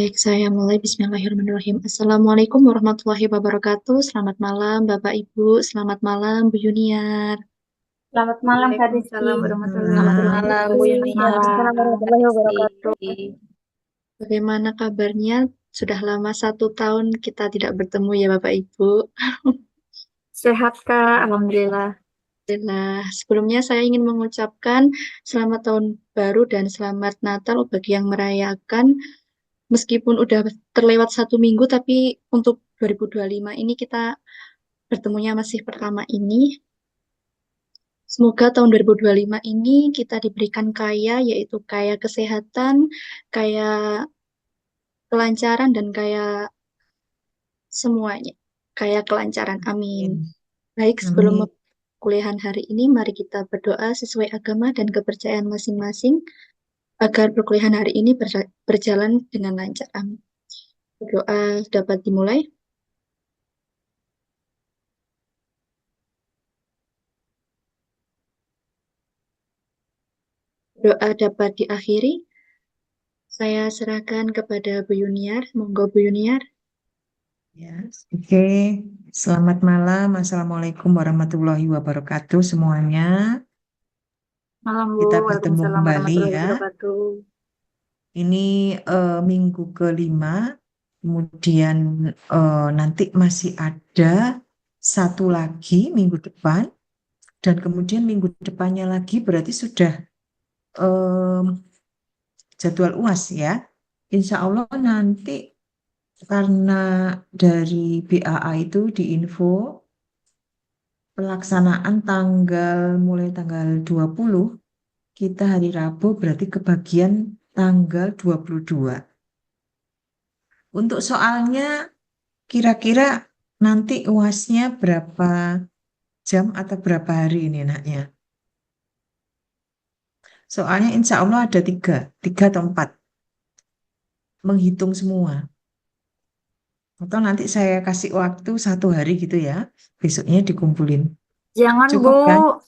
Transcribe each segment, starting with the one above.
Baik, saya mulai. Bismillahirrahmanirrahim. Assalamualaikum warahmatullahi wabarakatuh. Selamat malam, Bapak Ibu. Selamat malam, Bu Yuniar. Selamat malam Kak Rizky. Waalaikumsalam warahmatullahi Selamat wabarakatuh. malam, Bu Selamat Yuniar. malam. Selamat Kak warahmatullahi wabarakatuh. Rizky. Bagaimana kabarnya? Sudah lama 1 tahun kita tidak bertemu ya, Bapak Ibu. Sehat Kak, Alhamdulillah. Alhamdulillah. Sebelumnya saya ingin mengucapkan selamat tahun baru dan selamat Natal bagi yang merayakan. Meskipun udah terlewat 1 minggu, tapi untuk 2025 ini kita bertemunya masih pertama ini. Semoga tahun 2025 ini kita diberikan kaya, yaitu kaya kesehatan, kaya kelancaran, dan kaya semuanya. Kaya kelancaran. Amin. Baik, sebelum Amin. kuliahan hari ini, mari kita berdoa sesuai agama dan kepercayaan masing-masing agar perkuliahan hari ini berjalan dengan lancar. Amin. Doa dapat dimulai. Doa dapat diakhiri. Saya serahkan kepada Bu Yuniar. Monggo Bu Yuniar. Ya, oke. Selamat malam. Assalamualaikum warahmatullahi wabarakatuh semuanya. Malam Bu, Kita bertemu Waalaikumsalam kembali warahmatullahi ya. wabarakatuh. Ini minggu kelima. Kemudian nanti masih ada satu lagi minggu depan. Dan kemudian minggu depannya lagi berarti sudah em, jadwal UAS ya. Insya Allah nanti karena dari BAA itu diinfo pelaksanaan mulai tanggal 20, kita hari Rabu berarti kebagian tanggal 22. Untuk soalnya kira-kira nanti UASnya berapa jam atau berapa hari ini naknya? Soalnya insya Allah ada tiga atau empat. Menghitung semua. Atau nanti saya kasih waktu 1 hari gitu ya. Besoknya dikumpulin. Jangan Cukup Bu, kan?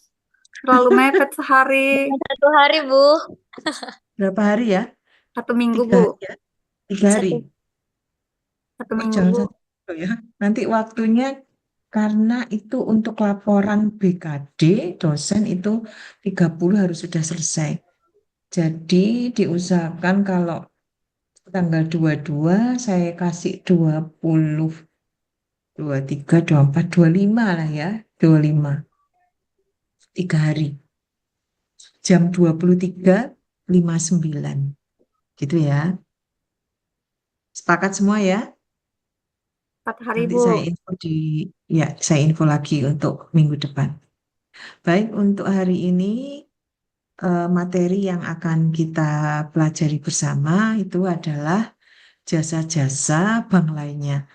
terlalu mepet sehari. Jangan 1 hari, Bu. Berapa hari ya? 1 minggu 3 Bu, hari ya? 3 hari. Satu. 1 minggu Jangan Bu. satu ya. Nanti waktunya karena itu untuk laporan BKD, dosen itu 30 harus sudah selesai. Jadi diusahakan kalau tanggal 22 saya kasih 20, 23, 24, 25 lah ya. 25. 3 hari. Jam 23.59. Gitu ya. Sepakat semua ya? 4 hari Nanti Bu. saya info lagi untuk minggu depan. Baik, untuk hari ini materi yang akan kita pelajari bersama itu adalah jasa-jasa bank lainnya.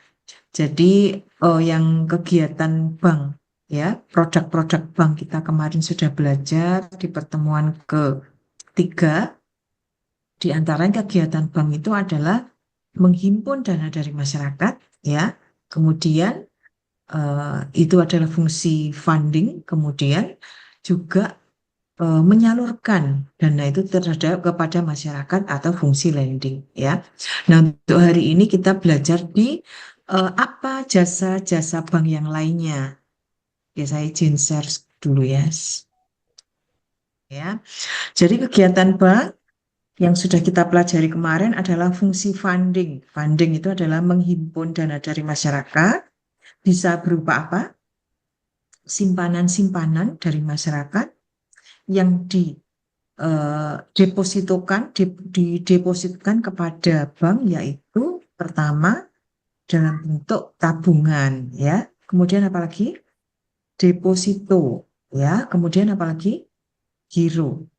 Jadi yang kegiatan bank ya, produk-produk bank kita kemarin sudah belajar di pertemuan ketiga. Di antara kegiatan bank itu adalah menghimpun dana dari masyarakat ya. Kemudian itu adalah fungsi funding, kemudian juga menyalurkan dana itu terhadap kepada masyarakat atau fungsi lending ya. Nah, untuk hari ini kita belajar di apa jasa-jasa bank yang lainnya. Ya, saya izin share dulu ya. Ya. Jadi kegiatan bank yang sudah kita pelajari kemarin adalah fungsi funding. Funding itu adalah menghimpun dana dari masyarakat, bisa berupa apa? Simpanan-simpanan dari masyarakat yang didepositokan kepada bank, yaitu pertama dalam bentuk tabungan ya. Kemudian apalagi? Deposito ya. Kemudian apalagi? Giro.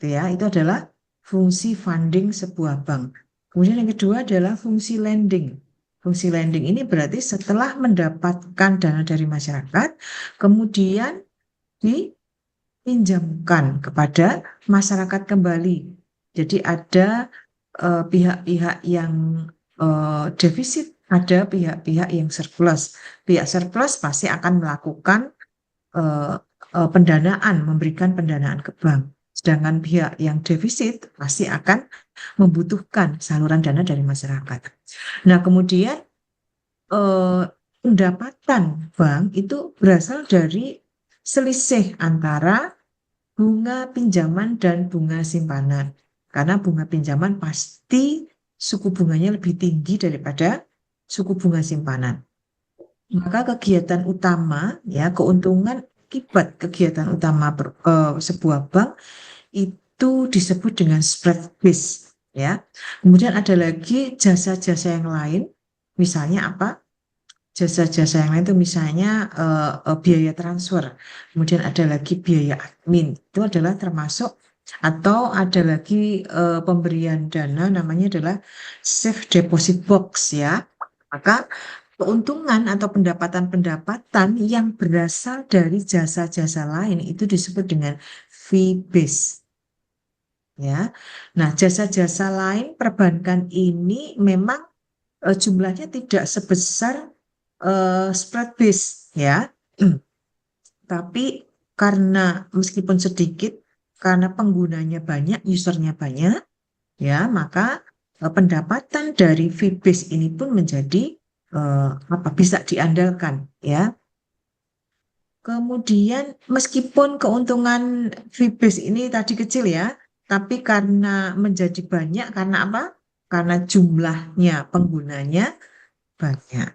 Ya, itu adalah fungsi funding sebuah bank. Kemudian yang kedua adalah fungsi lending. Fungsi lending ini berarti setelah mendapatkan dana dari masyarakat, kemudian dipinjamkan kepada masyarakat kembali. Jadi ada pihak-pihak yang defisit, ada pihak-pihak yang surplus. Pihak surplus pasti akan melakukan pendanaan, memberikan pendanaan ke bank. Sedangkan pihak yang defisit pasti akan membutuhkan saluran dana dari masyarakat. Nah, kemudian pendapatan bank itu berasal dari selisih antara bunga pinjaman dan bunga simpanan. Karena bunga pinjaman pasti suku bunganya lebih tinggi daripada suku bunga simpanan. Maka kegiatan utama, ya, keuntungan akibat kegiatan utama sebuah bank itu disebut dengan spread fees, ya. Kemudian ada lagi jasa-jasa yang lain, misalnya apa? Jasa-jasa yang lain itu misalnya biaya transfer, kemudian ada lagi biaya admin, itu adalah termasuk, atau ada lagi pemberian dana namanya adalah safe deposit box, ya. Maka keuntungan atau pendapatan-pendapatan yang berasal dari jasa-jasa lain itu disebut dengan fee base. Ya, nah jasa-jasa lain perbankan ini memang jumlahnya tidak sebesar spread base, ya. Tapi karena meskipun sedikit, karena penggunanya banyak, usernya banyak, ya, maka pendapatan dari fee base ini pun menjadi bisa diandalkan, ya. Kemudian meskipun keuntungan fee base ini tadi kecil, ya, tapi karena menjadi banyak, karena apa? Karena jumlahnya penggunanya banyak.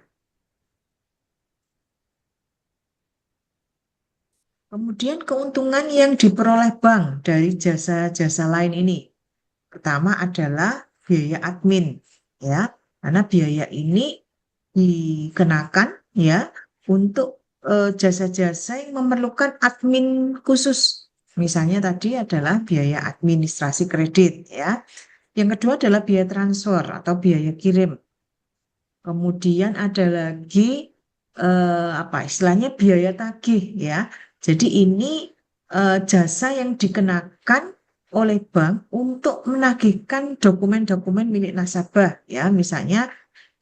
Kemudian keuntungan yang diperoleh bank dari jasa-jasa lain ini, pertama adalah biaya admin, ya, karena biaya ini dikenakan, ya, untuk jasa-jasa yang memerlukan admin khusus. Misalnya tadi adalah biaya administrasi kredit, ya. Yang kedua adalah biaya transfer atau biaya kirim. Kemudian ada lagi istilahnya biaya tagih, ya. Jadi ini jasa yang dikenakan oleh bank untuk menagihkan dokumen-dokumen milik nasabah, ya. Misalnya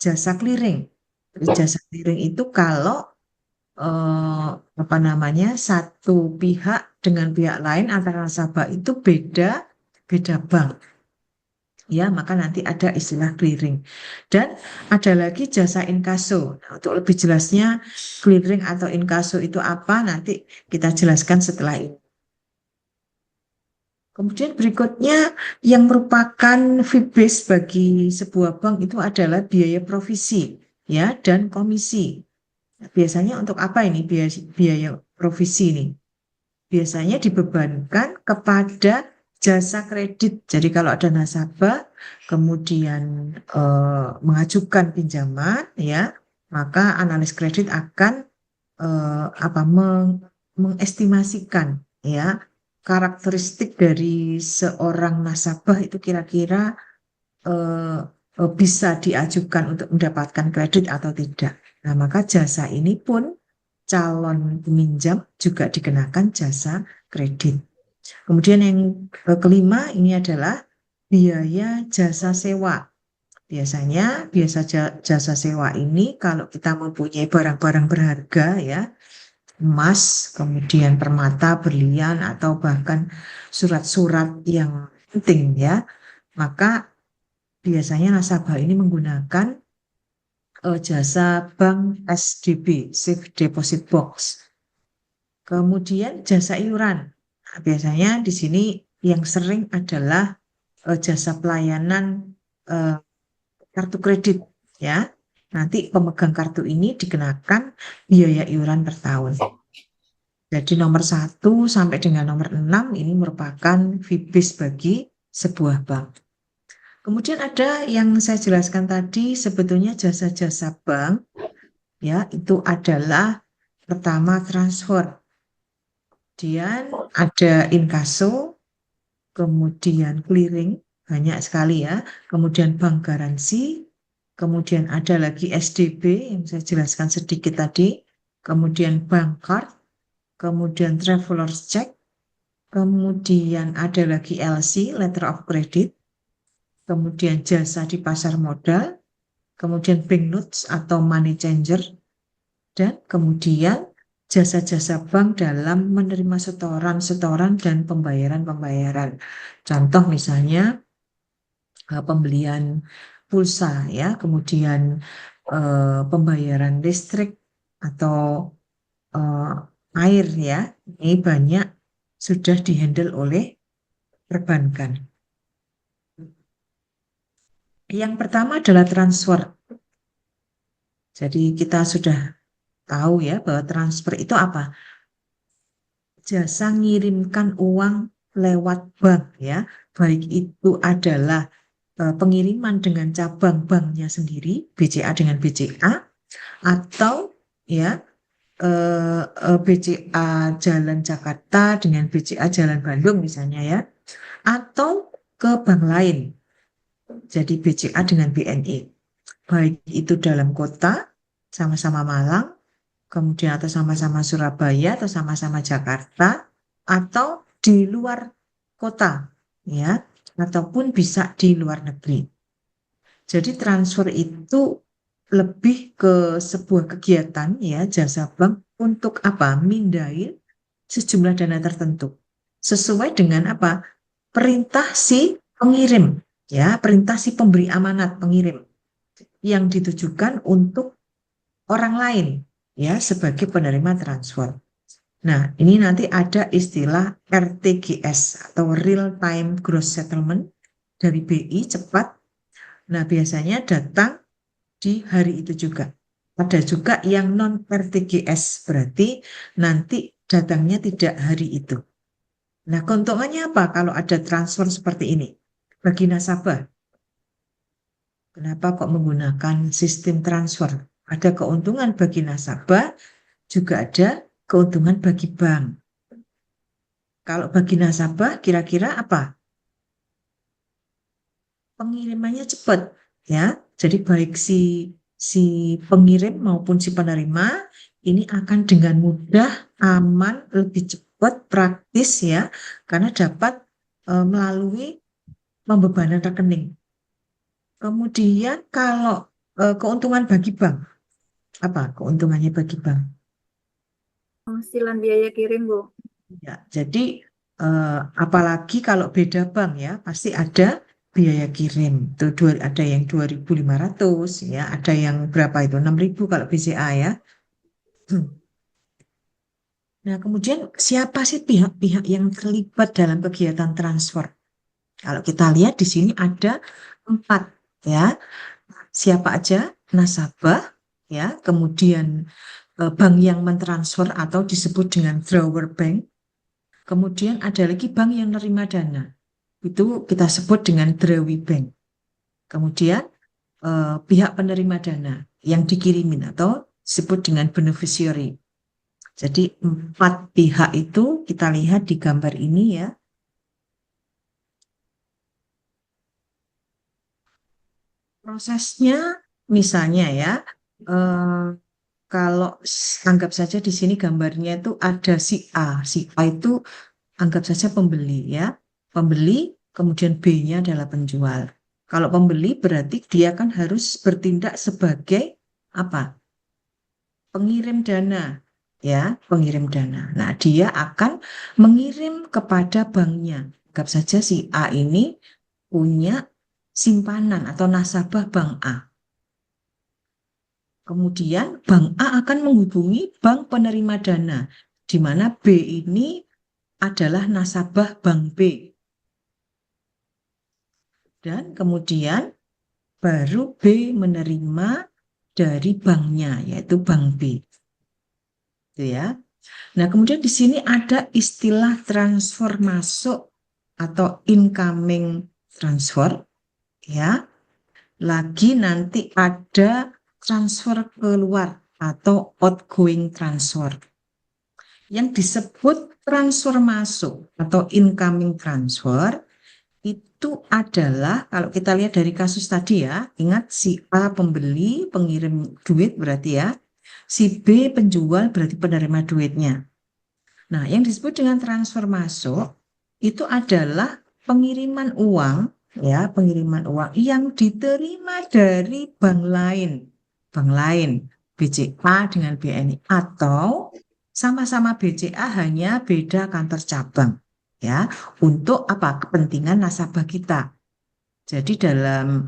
jasa clearing. Jasa clearing itu kalau satu pihak dengan pihak lain antara nasabah itu beda bank, ya, maka nanti ada istilah clearing. Dan ada lagi jasa inkaso. Nah, untuk lebih jelasnya clearing atau inkaso itu apa, nanti kita jelaskan setelah ini. Kemudian berikutnya yang merupakan fee base bagi sebuah bank itu adalah biaya provisi, ya, dan komisi. Nah, biasanya untuk apa ini biaya provisi ini? Biasanya dibebankan kepada jasa kredit. Jadi kalau ada nasabah kemudian mengajukan pinjaman, ya, maka analis kredit akan mengestimasikan, ya, karakteristik dari seorang nasabah itu kira-kira bisa diajukan untuk mendapatkan kredit atau tidak. Nah, maka jasa ini pun calon peminjam juga dikenakan jasa kredit. Kemudian yang kelima ini adalah biaya jasa sewa. Biasanya jasa sewa ini kalau kita mempunyai barang-barang berharga, ya, emas, kemudian permata, berlian, atau bahkan surat-surat yang penting, ya, maka biasanya nasabah ini menggunakan jasa bank SDB, Safe Deposit Box. Kemudian jasa iuran. Nah, biasanya di sini yang sering adalah jasa pelayanan kartu kredit, ya. Nanti pemegang kartu ini dikenakan biaya iuran per tahun. Jadi nomor 1 sampai dengan nomor 6 ini merupakan fee base bagi sebuah bank. Kemudian ada yang saya jelaskan tadi, sebetulnya jasa-jasa bank, ya, itu adalah pertama transfer, kemudian ada inkaso, kemudian clearing, banyak sekali, ya, kemudian bank garansi, kemudian ada lagi SDB yang saya jelaskan sedikit tadi, kemudian bank card, kemudian traveler's check, kemudian ada lagi LC, letter of credit, kemudian jasa di pasar modal, kemudian bank notes atau money changer, dan kemudian jasa-jasa bank dalam menerima setoran-setoran dan pembayaran-pembayaran. Contoh misalnya pembelian pulsa ya, kemudian pembayaran listrik atau air ya, ini banyak sudah dihandle oleh perbankan. Yang pertama adalah transfer. Jadi kita sudah tahu ya bahwa transfer itu apa? Jasa ngirimkan uang lewat bank ya, baik itu adalah pengiriman dengan cabang banknya sendiri, BCA dengan BCA, atau ya BCA Jalan Jakarta dengan BCA Jalan Bandung misalnya ya, atau ke bank lain, jadi BCA dengan BNI, baik itu dalam kota, sama-sama Malang, kemudian atau sama-sama Surabaya, atau sama-sama Jakarta, atau di luar kota, ya, ataupun bisa di luar negeri. Jadi transfer itu lebih ke sebuah kegiatan, ya, jasa bank untuk apa? Mindahin sejumlah dana tertentu sesuai dengan apa? Perintah si pengirim, ya, perintah si pemberi amanat pengirim yang ditujukan untuk orang lain ya sebagai penerima transfer. Nah, ini nanti ada istilah RTGS atau Real Time Gross Settlement dari BI cepat. Nah, biasanya datang di hari itu juga. Ada juga yang non RTGS, berarti nanti datangnya tidak hari itu. Nah, keuntungannya apa kalau ada transfer seperti ini bagi nasabah? Kenapa kok menggunakan sistem transfer? Ada keuntungan bagi nasabah, juga ada keuntungan bagi bank. Kalau bagi nasabah, kira-kira apa? Pengirimannya cepat, ya. Jadi baik si pengirim maupun si penerima ini akan dengan mudah, aman, lebih cepat, praktis ya, karena dapat melalui pembebanan rekening. Kemudian kalau keuntungan bagi bank, apa keuntungannya bagi bank? Penghasilan biaya kirim, Bu. Ya, jadi apalagi kalau beda bank ya, pasti ada biaya kirim. Tuh ada yang 2.500 ya, ada yang berapa itu? 6.000 kalau BCA ya. Nah, kemudian siapa sih pihak-pihak yang terlibat dalam kegiatan transfer? Kalau kita lihat di sini ada 4 ya. Siapa aja? Nasabah ya, kemudian bank yang mentransfer atau disebut dengan drawer bank. Kemudian ada lagi bank yang nerima dana. Itu kita sebut dengan drawi bank. Kemudian pihak penerima dana yang dikirimin atau disebut dengan beneficiary. Jadi 4 pihak itu kita lihat di gambar ini ya. Prosesnya misalnya ya, kalau anggap saja di sini gambarnya itu ada si A. Si A itu anggap saja pembeli ya. Pembeli, kemudian B-nya adalah penjual. Kalau pembeli berarti dia kan harus bertindak sebagai apa? Pengirim dana ya, pengirim dana. Nah, dia akan mengirim kepada banknya. Anggap saja si A ini punya simpanan atau nasabah bank A. Kemudian bank A akan menghubungi bank penerima dana, di mana B ini adalah nasabah bank B. Dan kemudian baru B menerima dari banknya, yaitu bank B. Itu ya. Nah, kemudian di sini ada istilah transfer masuk atau incoming transfer, ya. Lagi nanti ada transfer keluar atau outgoing transfer. Yang disebut transfer masuk atau incoming transfer itu adalah, kalau kita lihat dari kasus tadi ya, ingat si A pembeli, pengirim duit berarti ya, si B penjual berarti penerima duitnya. Nah, yang disebut dengan transfer masuk itu adalah pengiriman uang, ya, pengiriman uang yang diterima dari bank lain, BCA dengan BNI, atau sama-sama BCA hanya beda kantor cabang. Ya, untuk apa? Kepentingan nasabah kita. Jadi dalam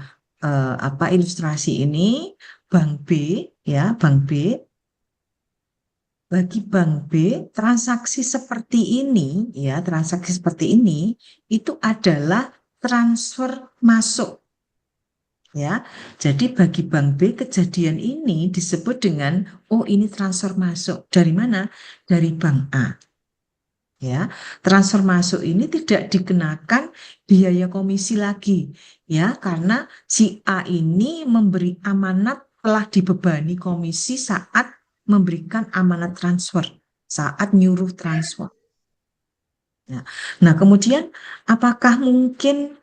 ilustrasi ini Bank B ya, Bank B bagi Bank B transaksi seperti ini ya, transaksi seperti ini itu adalah transfer masuk ya. Jadi bagi Bank B kejadian ini disebut dengan oh ini transfer masuk. Dari mana? Dari Bank A. Ya, transfer masuk ini tidak dikenakan biaya komisi lagi ya, karena si A ini memberi amanat telah dibebani komisi saat memberikan amanat transfer, saat nyuruh transfer. Nah, kemudian apakah mungkin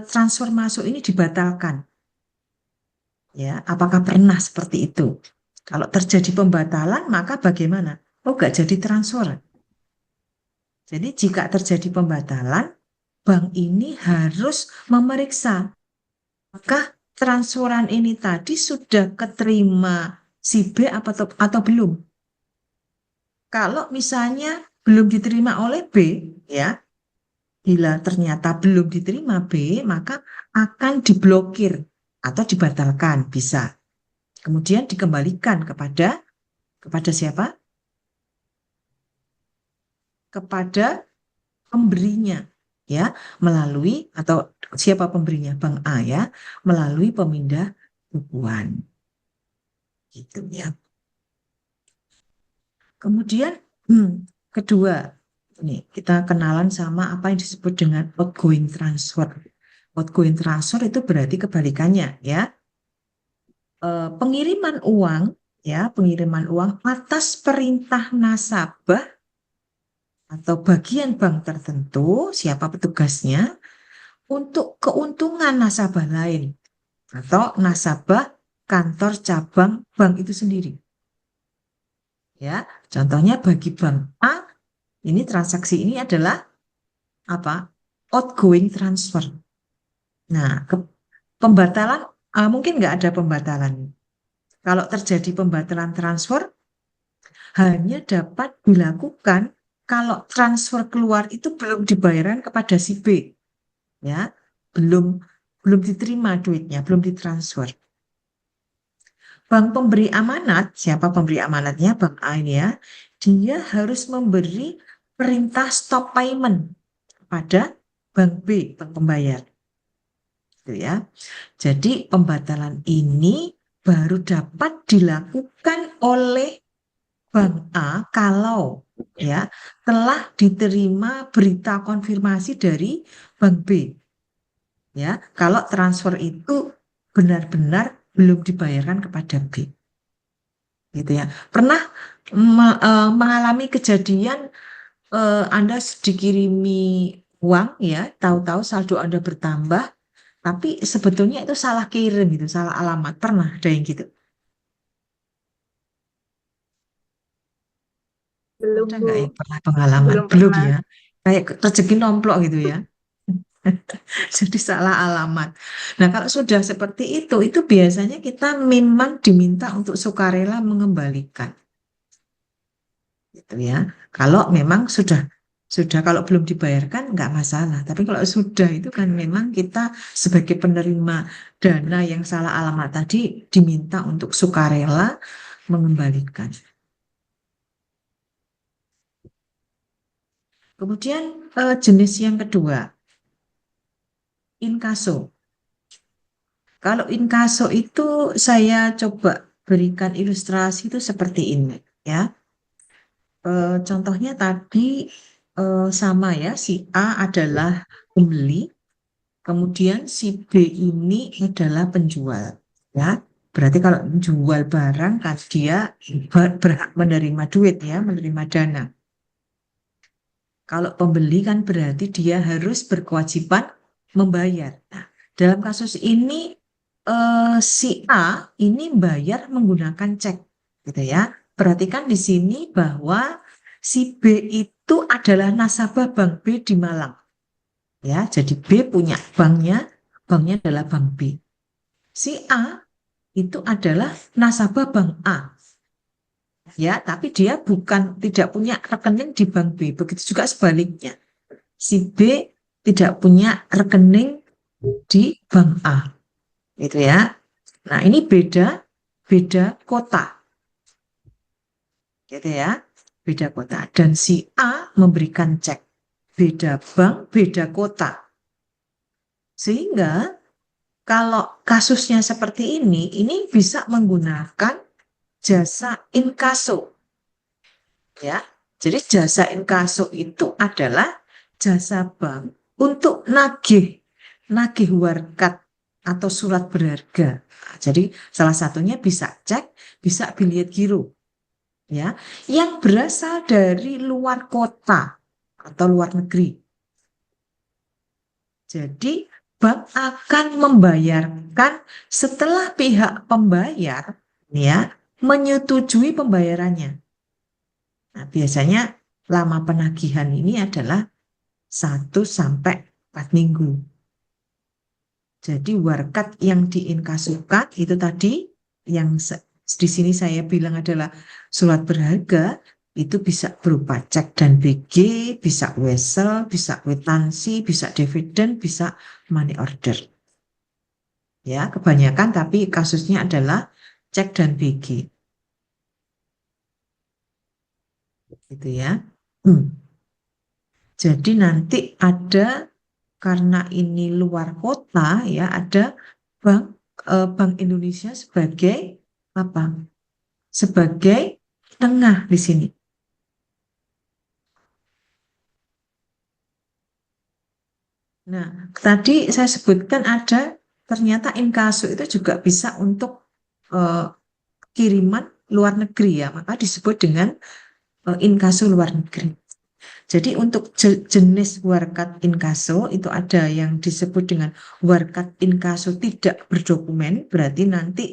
transfer masuk ini dibatalkan? Ya, apakah pernah seperti itu? Kalau terjadi pembatalan, maka bagaimana? Oh, nggak jadi transfer. Jadi jika terjadi pembatalan, bank ini harus memeriksa apakah transferan ini tadi sudah keterima si B atau belum. Kalau misalnya belum diterima oleh B, ya, bila ternyata belum diterima B, maka akan diblokir atau dibatalkan, bisa. Kemudian dikembalikan kepada siapa? Kepada pemberinya ya, melalui atau siapa pemberinya, Bank A ya, melalui pemindah bukuan gitu ya. Kemudian kedua ini kita kenalan sama apa yang disebut dengan outgoing transfer. Outgoing transfer itu berarti kebalikannya ya. Pengiriman uang ya, pengiriman uang atas perintah nasabah atau bagian bank tertentu, siapa petugasnya, untuk keuntungan nasabah lain atau nasabah kantor cabang bank itu sendiri. Ya, contohnya bagi bank A, ini transaksi ini adalah apa? Outgoing transfer. Nah, pembatalan mungkin nggak ada pembatalan. Kalau terjadi pembatalan transfer, hanya dapat dilakukan kalau transfer keluar itu belum dibayarkan kepada si B. Ya, belum diterima duitnya, belum ditransfer. Bank pemberi amanat, siapa pemberi amanatnya? Bank A ini ya, dia harus memberi perintah stop payment kepada Bank B, bank pembayar. Gitu ya. Jadi pembatalan ini baru dapat dilakukan oleh Bank A kalau ya telah diterima berita konfirmasi dari Bank B. Ya, kalau transfer itu benar-benar belum dibayarkan kepada B. Gitu ya. Pernah mengalami kejadian Anda dikirimi uang ya, tahu-tahu saldo Anda bertambah, tapi sebetulnya itu salah kirim gitu, salah alamat. Pernah ada yang gitu? Belum, Ada Bu. nggak yang pernah pengalaman? Belum Belum pernah. ya. Kayak rezeki nomplok gitu ya. Jadi salah alamat. Nah, kalau sudah seperti itu biasanya kita memang diminta untuk sukarela mengembalikan. Gitu ya. Kalau memang sudah kalau belum dibayarkan nggak masalah. Tapi kalau sudah itu kan memang kita sebagai penerima dana yang salah alamat tadi diminta untuk sukarela mengembalikan. Kemudian jenis yang kedua, inkaso. Kalau inkaso itu saya coba berikan ilustrasi itu seperti ini ya. Contohnya tadi sama ya, si A adalah pembeli, kemudian si B ini adalah penjual ya. Berarti kalau jual barang kan dia berhak menerima duit ya, menerima dana. Kalau pembeli kan berarti dia harus berkewajiban membayar. Nah, dalam kasus ini si A ini bayar menggunakan cek, gitu ya. Perhatikan di sini bahwa si B itu adalah nasabah Bank B di Malang, ya. Jadi B punya banknya adalah Bank B. Si A itu adalah nasabah Bank A. ya, tapi dia tidak punya rekening di bank B. Begitu juga sebaliknya. Si B tidak punya rekening di bank A, gitu ya. Nah, ini beda kota, gitu ya. Beda kota. Dan si A memberikan cek. Beda bank, beda kota. Sehingga kalau kasusnya seperti ini bisa menggunakan jasa inkaso. Ya, jadi jasa inkaso itu adalah jasa bank untuk nagih warkat atau surat berharga. Nah, jadi salah satunya bisa cek, bisa biliet giro, ya, yang berasal dari luar kota atau luar negeri. Jadi bank akan membayarkan setelah pihak pembayar, ya, menyetujui pembayarannya. Nah, biasanya lama penagihan ini adalah 1 sampai 4 minggu. Jadi warkat yang diinkasukan itu tadi, yang di sini saya bilang adalah surat berharga, itu bisa berupa cek dan BG, bisa wesel, bisa kwitansi, bisa dividen, bisa money order. Ya, kebanyakan tapi kasusnya adalah cek dan BG. Gitu ya. Jadi nanti ada, karena ini luar kota ya, ada Bank Indonesia sebagai apa? Sebagai tengah di sini. Nah, tadi saya sebutkan ada ternyata inkaso itu juga bisa untuk kiriman luar negeri ya, maka disebut dengan inkaso luar negeri. Jadi untuk jenis warkat inkaso itu ada yang disebut dengan warkat inkaso tidak berdokumen, berarti nanti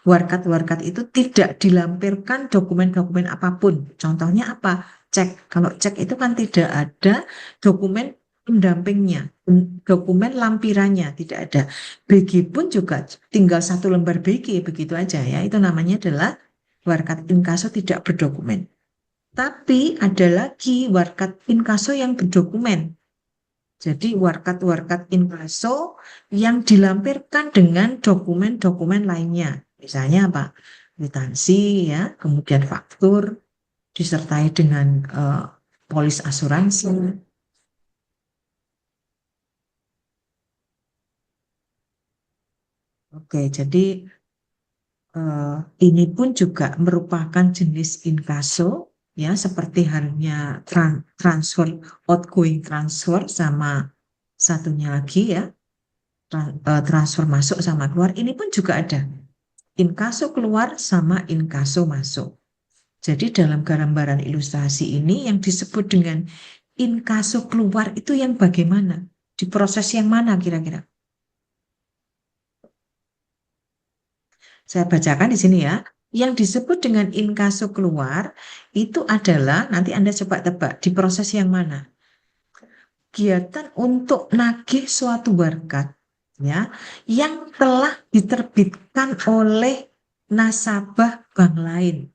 warkat-warkat itu tidak dilampirkan dokumen-dokumen apapun. Contohnya apa? Cek. Kalau cek itu kan tidak ada dokumen pendampingnya, dokumen lampirannya tidak ada. BG pun juga tinggal 1 lembar BG begitu aja ya. Itu namanya adalah warkat inkaso tidak berdokumen. Tapi ada lagi warkat inkaso yang berdokumen. Jadi warkat-warkat inkaso yang dilampirkan dengan dokumen-dokumen lainnya. Misalnya apa? Kwitansi ya, kemudian faktur, disertai dengan polis asuransi. Oke, jadi ini pun juga merupakan jenis inkaso. Ya, seperti halnya transfer, outgoing transfer sama satunya lagi ya, transfer masuk sama keluar. Ini pun juga ada inkaso keluar sama inkaso masuk. Jadi dalam gambaran ilustrasi ini yang disebut dengan inkaso keluar itu yang bagaimana? Di proses yang mana kira-kira? Saya bacakan di sini ya. Yang disebut dengan inkaso keluar itu adalah, nanti Anda coba tebak, di proses yang mana? Kegiatan untuk nagih suatu warkat ya, yang telah diterbitkan oleh nasabah bank lain.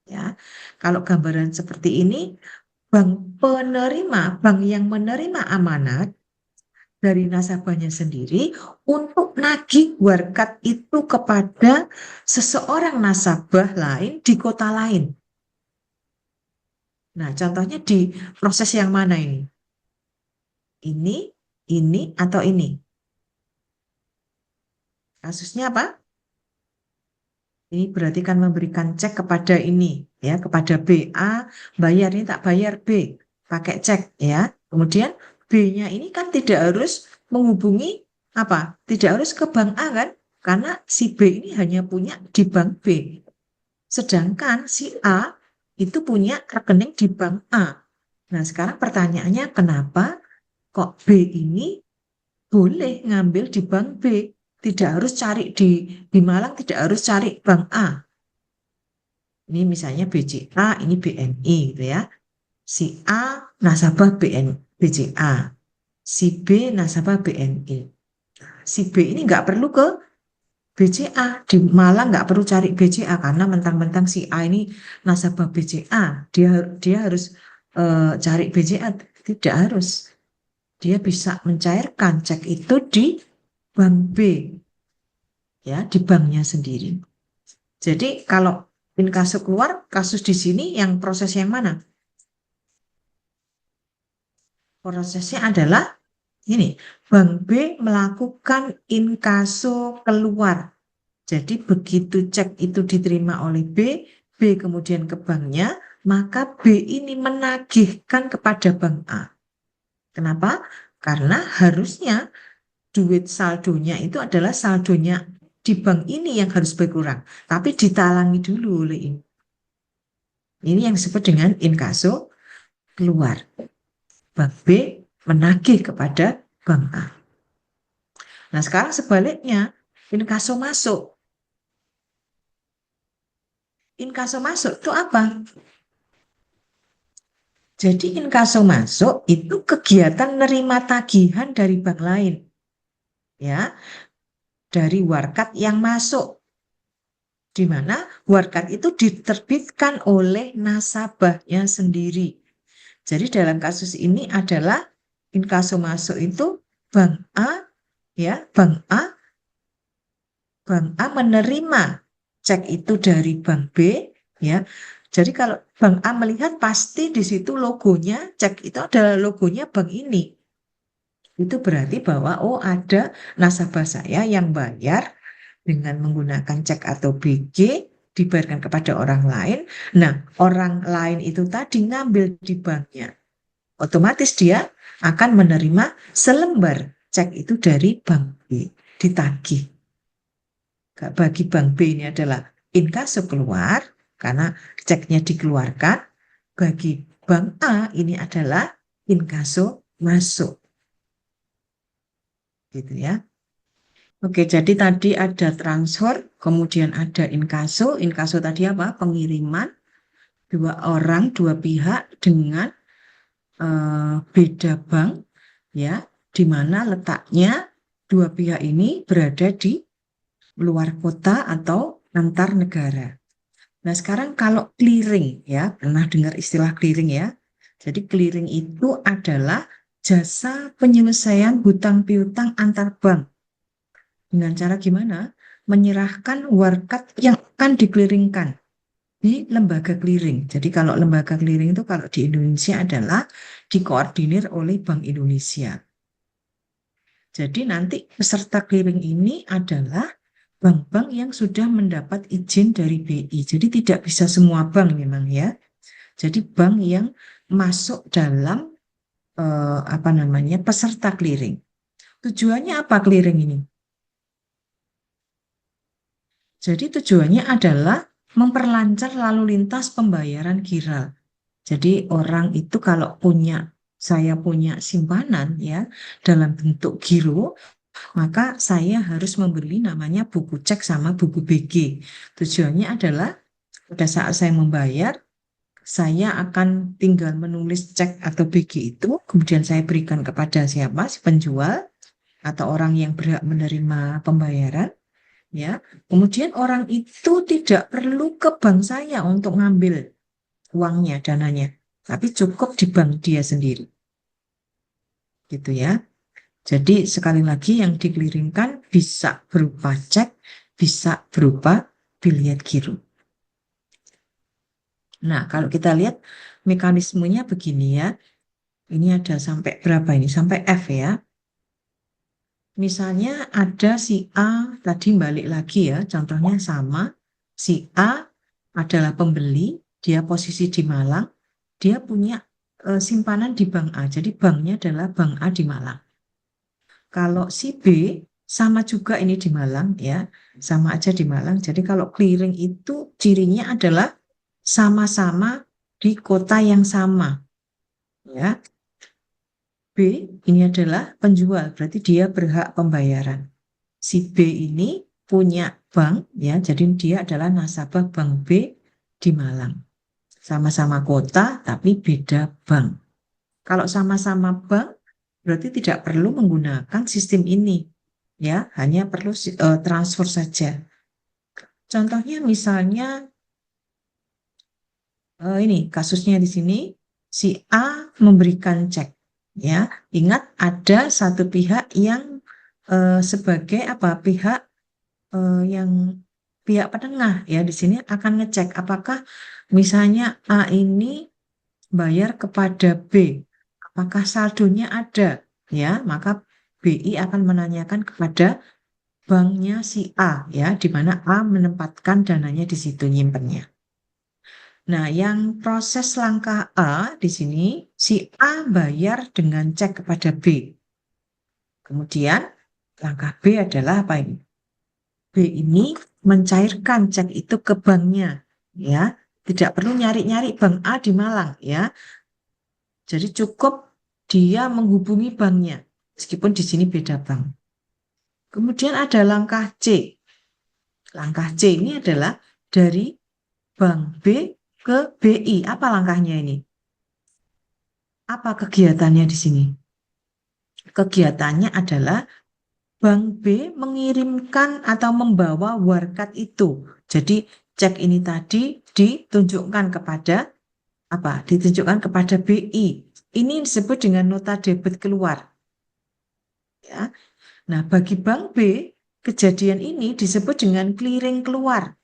Ya, kalau gambaran seperti ini, bank yang menerima amanat dari nasabahnya sendiri untuk nagih warkat itu kepada seseorang nasabah lain di kota lain. Nah, contohnya di proses yang mana ini? Ini, atau ini? Kasusnya apa? Ini berarti kan memberikan cek kepada ini, ya, kepada B. A bayar, ini tak bayar B, pakai cek, ya. Kemudian B-nya ini kan tidak harus menghubungi apa? Tidak harus ke bank A kan? Karena si B ini hanya punya di bank B. Sedangkan si A itu punya rekening di bank A. Nah, sekarang pertanyaannya kenapa kok B ini boleh ngambil di bank B? Tidak harus cari di Malang, tidak harus cari bank A. Ini misalnya BCA, ini BNI gitu ya. Si A nasabah BCA, si B nasabah BNI. Si B ini nggak perlu ke BCA. Di Malang nggak perlu cari BCA karena mentang-mentang si A ini nasabah BCA, dia harus cari BCA. Tidak harus. Dia bisa mencairkan cek itu di bank B, ya, di banknya sendiri. Jadi kalau inkaso keluar, kasus di sini yang proses yang mana? Prosesnya adalah ini, bank B melakukan inkaso keluar. Jadi begitu cek itu diterima oleh B, B kemudian ke banknya, maka B ini menagihkan kepada bank A. Kenapa? Karena harusnya duit saldonya itu adalah saldonya di bank ini yang harus berkurang. Tapi ditalangi dulu oleh ini. Ini yang disebut dengan inkaso keluar. Bank B menagih kepada bank A. Nah sekarang sebaliknya, inkaso masuk. Inkaso masuk itu apa? Jadi inkaso masuk itu kegiatan nerima tagihan dari bank lain. Ya, dari warkat yang masuk. Di mana warkat itu diterbitkan oleh nasabahnya sendiri. Jadi dalam kasus ini adalah inkaso masuk itu bank A, ya, bank A menerima cek itu dari bank B, ya. Jadi kalau bank A melihat pasti di situ logonya, cek itu adalah logonya bank ini. Itu berarti bahwa oh ada nasabah saya yang bayar dengan menggunakan cek atau BG dibayarkan kepada orang lain. Nah, orang lain itu tadi ngambil di banknya. Otomatis dia akan menerima selembar cek itu dari bank B, ditagih. Bagi bank B ini adalah inkaso keluar karena ceknya dikeluarkan. Bagi bank A ini adalah inkaso masuk. Gitu ya. Oke, jadi tadi ada transfer, kemudian ada inkaso. Inkaso tadi apa? Pengiriman dua orang, dua pihak dengan beda bank, ya, di mana letaknya dua pihak ini berada di luar kota atau antar negara. Nah, sekarang kalau clearing, ya, pernah dengar istilah clearing ya? Jadi clearing itu adalah jasa penyelesaian hutang piutang antar bank. Dengan cara gimana? Menyerahkan warkat yang akan dikliringkan di lembaga clearing. Jadi kalau lembaga clearing itu kalau di Indonesia adalah dikoordinir oleh Bank Indonesia. Jadi nanti peserta clearing ini adalah bank-bank yang sudah mendapat izin dari BI. Jadi tidak bisa semua bank memang ya. Jadi bank yang masuk dalam apa namanya peserta clearing. Tujuannya apa clearing ini? Jadi tujuannya adalah memperlancar lalu lintas pembayaran giral. Jadi orang itu kalau saya punya simpanan ya dalam bentuk giro, maka saya harus membeli namanya buku cek sama buku BG. Tujuannya adalah pada saat saya membayar, saya akan tinggal menulis cek atau BG itu, kemudian saya berikan kepada siapa, si penjual atau orang yang berhak menerima pembayaran. Ya, kemudian orang itu tidak perlu ke bank saya untuk ngambil uangnya, dananya, tapi cukup di bank dia sendiri. Gitu ya. Jadi sekali lagi yang dikeliringkan bisa berupa cek, bisa berupa biliet giro. Nah, kalau kita lihat mekanismenya begini ya. Ini ada sampai berapa ini? Sampai F ya. Misalnya ada si A, tadi balik lagi ya, contohnya sama. Si A adalah pembeli, dia posisi di Malang, dia punya simpanan di bank A. Jadi banknya adalah bank A di Malang. Kalau si B sama juga ini di Malang ya, sama aja di Malang. Jadi kalau clearing itu cirinya adalah sama-sama di kota yang sama. Ya. B ini adalah penjual, berarti dia berhak pembayaran. Si B ini punya bank ya, jadi dia adalah nasabah bank B di Malang. Sama-sama kota tapi beda bank. Kalau sama-sama bank berarti tidak perlu menggunakan sistem ini. ya, hanya perlu transfer saja. Contohnya misalnya ini kasusnya di sini si A memberikan cek, ya. Ingat ada satu pihak yang sebagai apa? Yang pihak penengah, ya, di sini akan ngecek apakah misalnya A ini bayar kepada B, apakah saldonya ada, ya, maka BI akan menanyakan kepada banknya si A, ya, di mana A menempatkan dananya di situ nyimpennya. Nah, yang proses langkah A di sini, si A bayar dengan cek kepada B. Kemudian langkah B adalah apa ini? B ini mencairkan cek itu ke banknya, ya. Tidak perlu nyari-nyari bank A di Malang, ya. Jadi cukup dia menghubungi banknya, meskipun di sini beda bank. Kemudian ada langkah C. Langkah C ini adalah dari bank B ke BI. Apa langkahnya ini? Apa kegiatannya di sini? Kegiatannya adalah bank B mengirimkan atau membawa warkat itu. Jadi cek ini tadi ditunjukkan kepada apa? Ditunjukkan kepada BI. Ini disebut dengan nota debit keluar. Ya. Nah, bagi bank B, kejadian ini disebut dengan clearing keluar.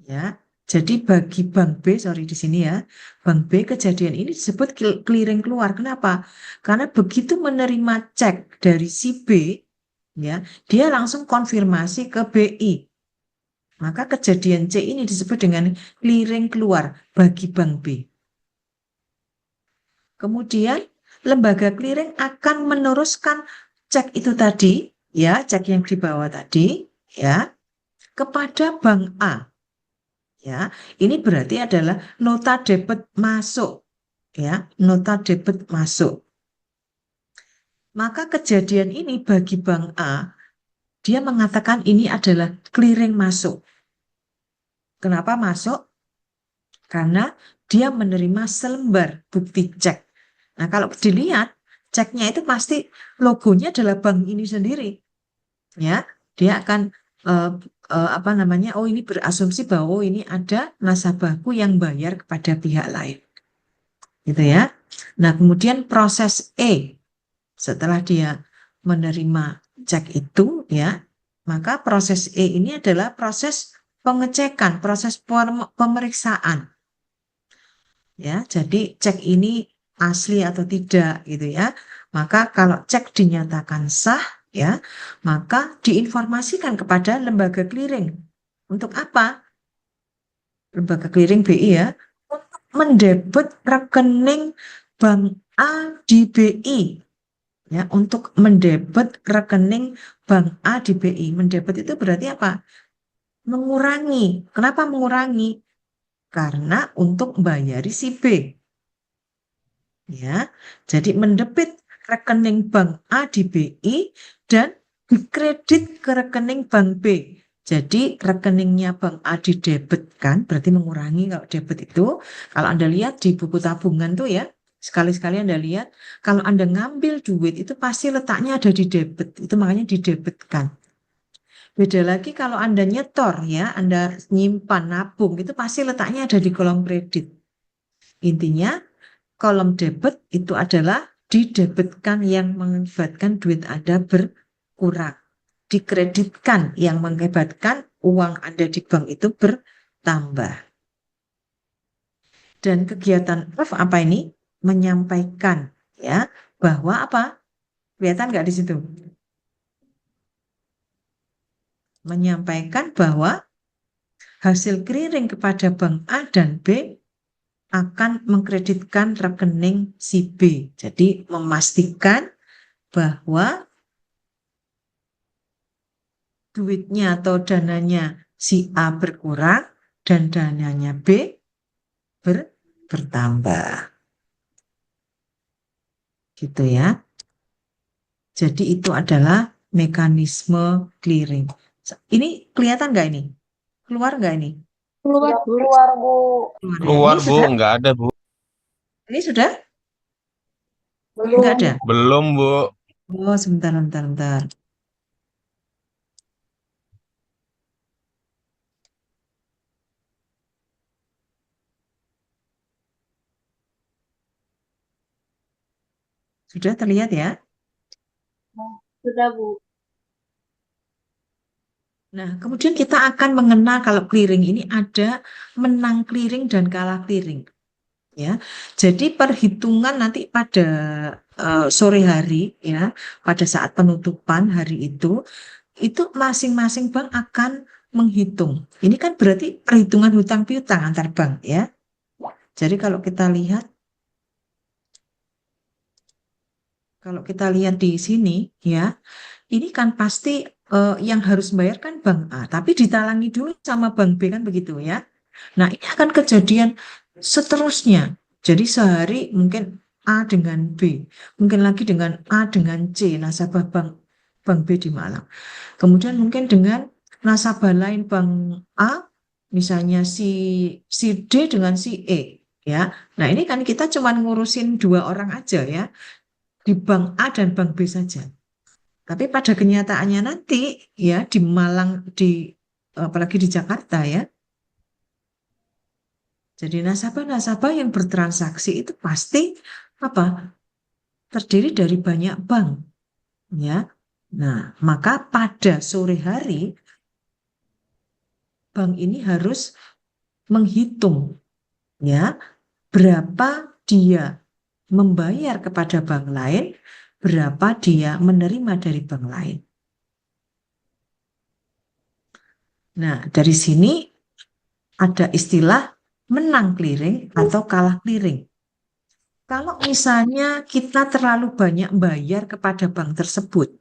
Ya. Jadi bagi bank B, sorry di sini ya, bank B kejadian ini disebut clearing keluar. Kenapa? Karena begitu menerima cek dari si B, ya, dia langsung konfirmasi ke BI. Maka kejadian C ini disebut dengan clearing keluar bagi bank B. Kemudian lembaga clearing akan meneruskan cek itu tadi, ya, cek yang dibawa tadi, ya, kepada bank A. Ya, ini berarti adalah nota debit masuk, ya, nota debit masuk. Maka kejadian ini bagi bank A, dia mengatakan ini adalah clearing masuk. Kenapa masuk? Karena dia menerima selembar bukti cek. Nah, kalau dilihat ceknya itu pasti logonya adalah bank ini sendiri. Ya, dia akan apa namanya? Oh, ini berasumsi bahwa oh, ini ada nasabahku yang bayar kepada pihak lain. Gitu ya. Nah, kemudian proses E setelah dia menerima cek itu, ya, maka proses E ini adalah proses pengecekan, proses pemeriksaan. Ya, jadi cek ini asli atau tidak gitu ya. Maka kalau cek dinyatakan sah, ya, maka diinformasikan kepada lembaga clearing. Untuk apa? Lembaga clearing BI ya, untuk mendebit rekening bank A di BI. Ya, untuk mendebit rekening bank A di BI. Mendebit itu berarti apa? Mengurangi. Kenapa mengurangi? Karena untuk bayari si B. Ya, jadi mendebit rekening bank A di BI dan dikredit ke rekening bank B. Jadi rekeningnya bank A didebitkan, berarti mengurangi kalau debit itu. Kalau Anda lihat di buku tabungan tuh ya, sekali-sekali Anda lihat, kalau Anda ngambil duit itu pasti letaknya ada di debit, itu makanya didebitkan. Beda lagi kalau Anda nyetor ya, Anda nyimpan, nabung, itu pasti letaknya ada di kolom kredit. Intinya, kolom debit itu adalah didebitkan yang mengakibatkan duit Anda berkurang. Dikreditkan yang mengakibatkan uang Anda di bank itu bertambah. Dan kegiatan F apa ini? Menyampaikan ya bahwa apa? Kelihatan nggak di situ? Menyampaikan bahwa hasil clearing kepada bank A dan B akan mengkreditkan rekening si B. Jadi memastikan bahwa duitnya atau dananya si A berkurang dan dananya B bertambah. Gitu ya. Jadi itu adalah mekanisme clearing. Ini kelihatan nggak ini? Keluar nggak ini? Keluar, Bu. Keluar ya. Keluar, Ini Bu. sudah? Nggak ada, Bu. Ini sudah? Nggak ada? Belum, Bu. Oh, sebentar, sebentar, sebentar. Sudah terlihat ya? Sudah, Bu. Nah, kemudian kita akan mengenal kalau clearing ini ada menang clearing dan kalah clearing. Ya, jadi perhitungan nanti pada sore hari ya, pada saat penutupan hari itu masing-masing bank akan menghitung. Ini kan berarti perhitungan hutang piutang antar bank ya. Jadi kalau kita lihat di sini ya, ini kan pasti yang harus bayar kan bank A, tapi ditalangi dulu sama bank B kan begitu ya. Nah, ini akan kejadian seterusnya. Jadi sehari mungkin A dengan B, mungkin lagi dengan A dengan C, nasabah bank bank B di Malang. Kemudian mungkin dengan nasabah lain bank A, misalnya si D dengan si E, ya. Nah, ini kan kita cuma ngurusin dua orang aja ya, di bank A dan bank B saja. Tapi pada kenyataannya nanti ya di Malang apalagi di Jakarta ya. Jadi nasabah-nasabah yang bertransaksi itu pasti apa? Terdiri dari banyak bank ya. Nah, maka pada sore hari bank ini harus menghitung ya berapa dia membayar kepada bank lain, berapa dia menerima dari bank lain. Nah, dari sini ada istilah menang clearing atau kalah clearing. Kalau misalnya kita terlalu banyak bayar kepada bank tersebut,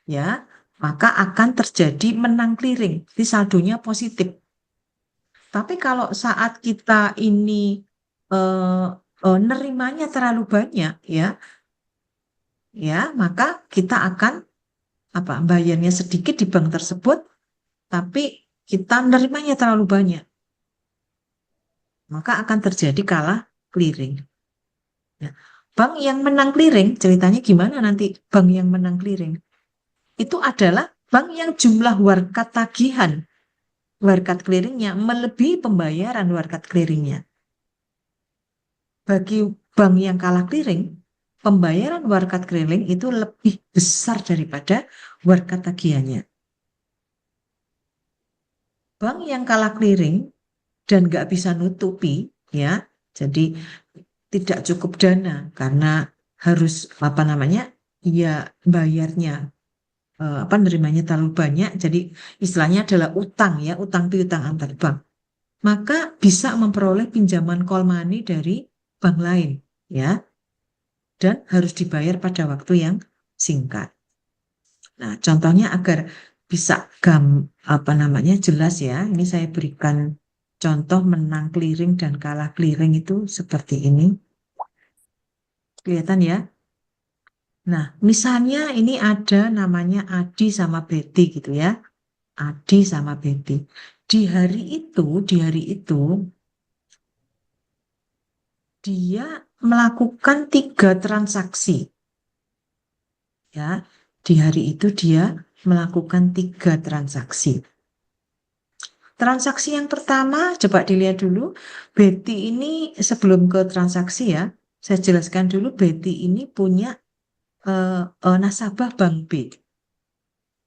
ya, maka akan terjadi menang clearing, jadi saldonya positif. Tapi kalau saat kita ini eh, nerimanya terlalu banyak, ya, maka kita akan bayarnya sedikit di bank tersebut, tapi kita nerimanya terlalu banyak, maka akan terjadi kalah clearing. Ya. Bank yang menang clearing, ceritanya gimana nanti bank yang menang clearing? Itu adalah bank yang jumlah warkat tagihan, warkat clearingnya melebihi pembayaran warkat clearingnya. Bagi bank yang kalah clearing, pembayaran warkat clearing itu lebih besar daripada warkat tagihannya. Bank yang kalah clearing dan nggak bisa nutupi, ya, jadi tidak cukup dana karena harus ya bayarnya nerimanya terlalu banyak, jadi istilahnya adalah utang ya, utang piutang antar bank, maka bisa memperoleh pinjaman call money dari bank lain ya, dan harus dibayar pada waktu yang singkat. Nah, contohnya agar bisa jelas ya, ini saya berikan contoh menang clearing dan kalah clearing itu seperti ini. Kelihatan ya? Nah, misalnya ini ada namanya Adi sama Betty gitu ya. Adi sama Betty. Di hari itu dia melakukan 3 transaksi. Ya, di hari itu dia melakukan 3 transaksi. Transaksi yang pertama, coba dilihat dulu. Betty ini sebelum ke transaksi ya, saya jelaskan dulu Betty ini punya nasabah Bank B.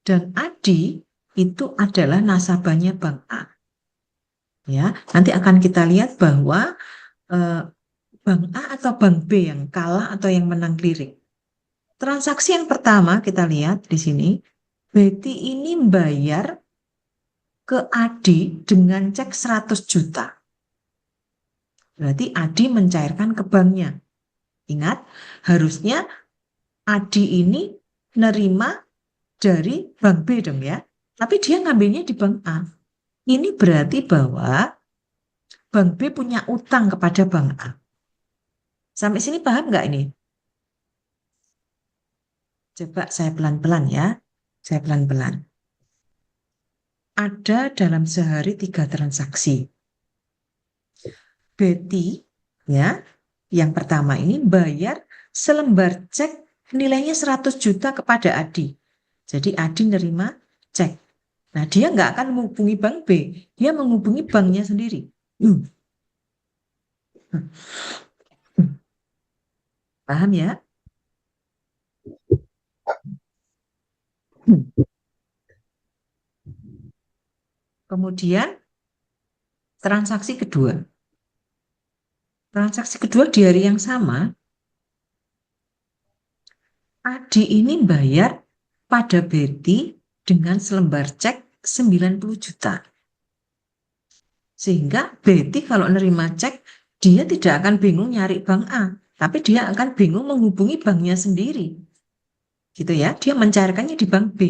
Dan Adi itu adalah nasabahnya Bank A. Ya, nanti akan kita lihat bahwa eh, Bank A atau Bank B yang kalah atau yang menang clearing. Transaksi yang pertama kita lihat di sini, Betty ini bayar ke Adi dengan cek 100 juta. Berarti Adi mencairkan ke banknya. Ingat, harusnya Adi ini nerima dari Bank B dong ya. Tapi dia ngambilnya di Bank A. Ini berarti bahwa Bank B punya utang kepada Bank A. Sampai sini paham nggak ini? Coba saya pelan-pelan ya. Saya pelan-pelan. Ada dalam sehari 3 transaksi. Betty, ya, yang pertama ini bayar selembar cek nilainya 100 juta kepada Adi. Jadi Adi nerima cek. Nah, dia nggak akan menghubungi bank B, dia menghubungi banknya sendiri. Paham ya? Kemudian transaksi kedua. Transaksi kedua di hari yang sama, Adi ini bayar pada Betty dengan selembar cek 90 juta. Sehingga Betty kalau nerima cek, dia tidak akan bingung nyari bank A, tapi dia akan bingung menghubungi banknya sendiri. Gitu ya, dia mencarikannya di bank B.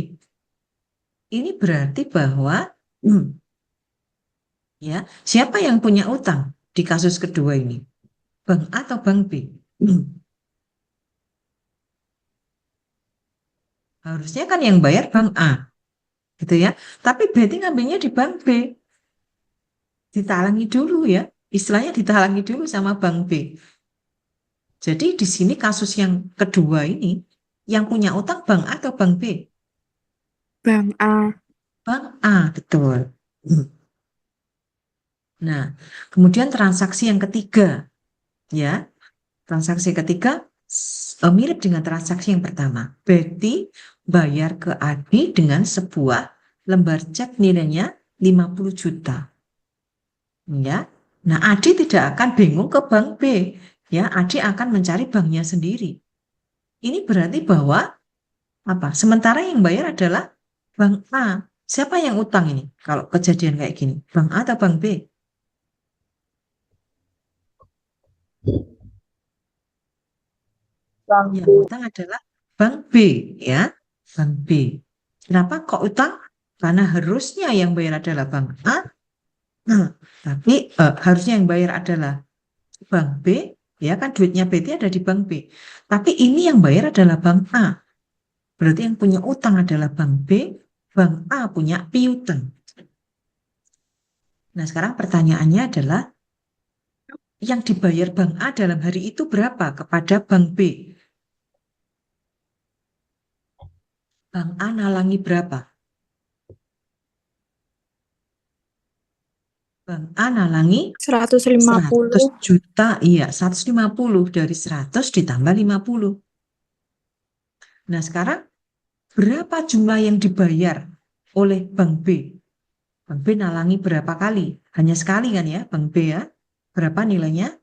Ini berarti bahwa ya, siapa yang punya utang di kasus kedua ini? Bank A atau bank B? Harusnya kan yang bayar bank A, gitu ya. Tapi Betty ngambilnya di bank B. Ditalangi dulu ya, istilahnya ditalangi dulu sama bank B. Jadi di sini kasus yang kedua ini, yang punya utang bank A atau bank B? Bang A. Bank A, betul. Nah, kemudian transaksi yang ketiga, ya, transaksi ketiga mirip dengan transaksi yang pertama. Betty bayar ke Adi dengan sebuah lembar cek nilainya 50 juta. Ya. Nah, Adi tidak akan bingung ke bank B. Ya, Adi akan mencari banknya sendiri. Ini berarti bahwa apa? Sementara yang bayar adalah bank A. Siapa yang utang ini? Kalau kejadian kayak gini, bank A atau bank B? Bank Yang B. utang adalah bank B, ya, bank B. Kenapa kok utang? Karena harusnya yang bayar adalah bank A, tapi harusnya yang bayar adalah bank B, ya kan duitnya Betty ada di bank B. Tapi ini yang bayar adalah bank A. Berarti yang punya utang adalah bank B, bank A punya piutang. Nah, sekarang pertanyaannya adalah yang dibayar bank A dalam hari itu berapa kepada bank B? Bank A nalangi berapa? Bank A nalangi 150. 100 juta, iya 150 dari 100 ditambah 50. Nah, sekarang berapa jumlah yang dibayar oleh bank B? Bank B nalangi berapa kali? Hanya sekali kan ya, bank B ya. Berapa nilainya?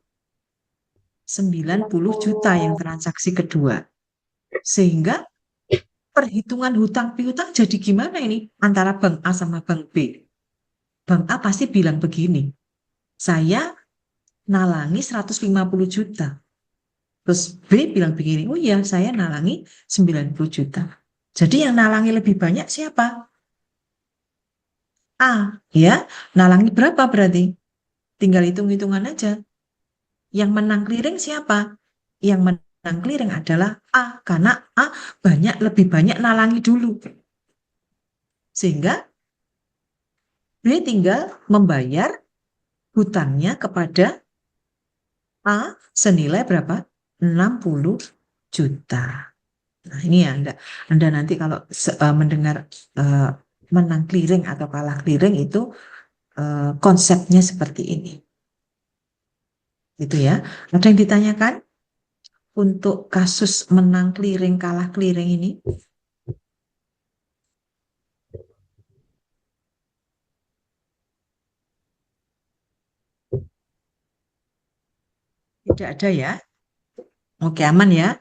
90 juta yang transaksi kedua. Sehingga perhitungan hutang piutang jadi gimana ini antara bank A sama bank B? Bank A pasti bilang begini, saya nalangi 150 juta. Terus B bilang begini, oh iya saya nalangi 90 juta. Jadi yang nalangi lebih banyak siapa? A, ya. Nalangi berapa berarti? Tinggal hitung-hitungan aja. Yang menang clearing siapa? Yang menang clearing adalah A, karena A lebih banyak nalangi dulu. Sehingga B tinggal membayar hutangnya kepada A senilai berapa? 60 juta. Nah, ini ya Anda nanti kalau mendengar menang clearing atau kalah clearing itu konsepnya seperti ini. Gitu ya. Ada yang ditanyakan untuk kasus menang clearing kalah clearing ini? Tidak ada ya. Oke, aman ya.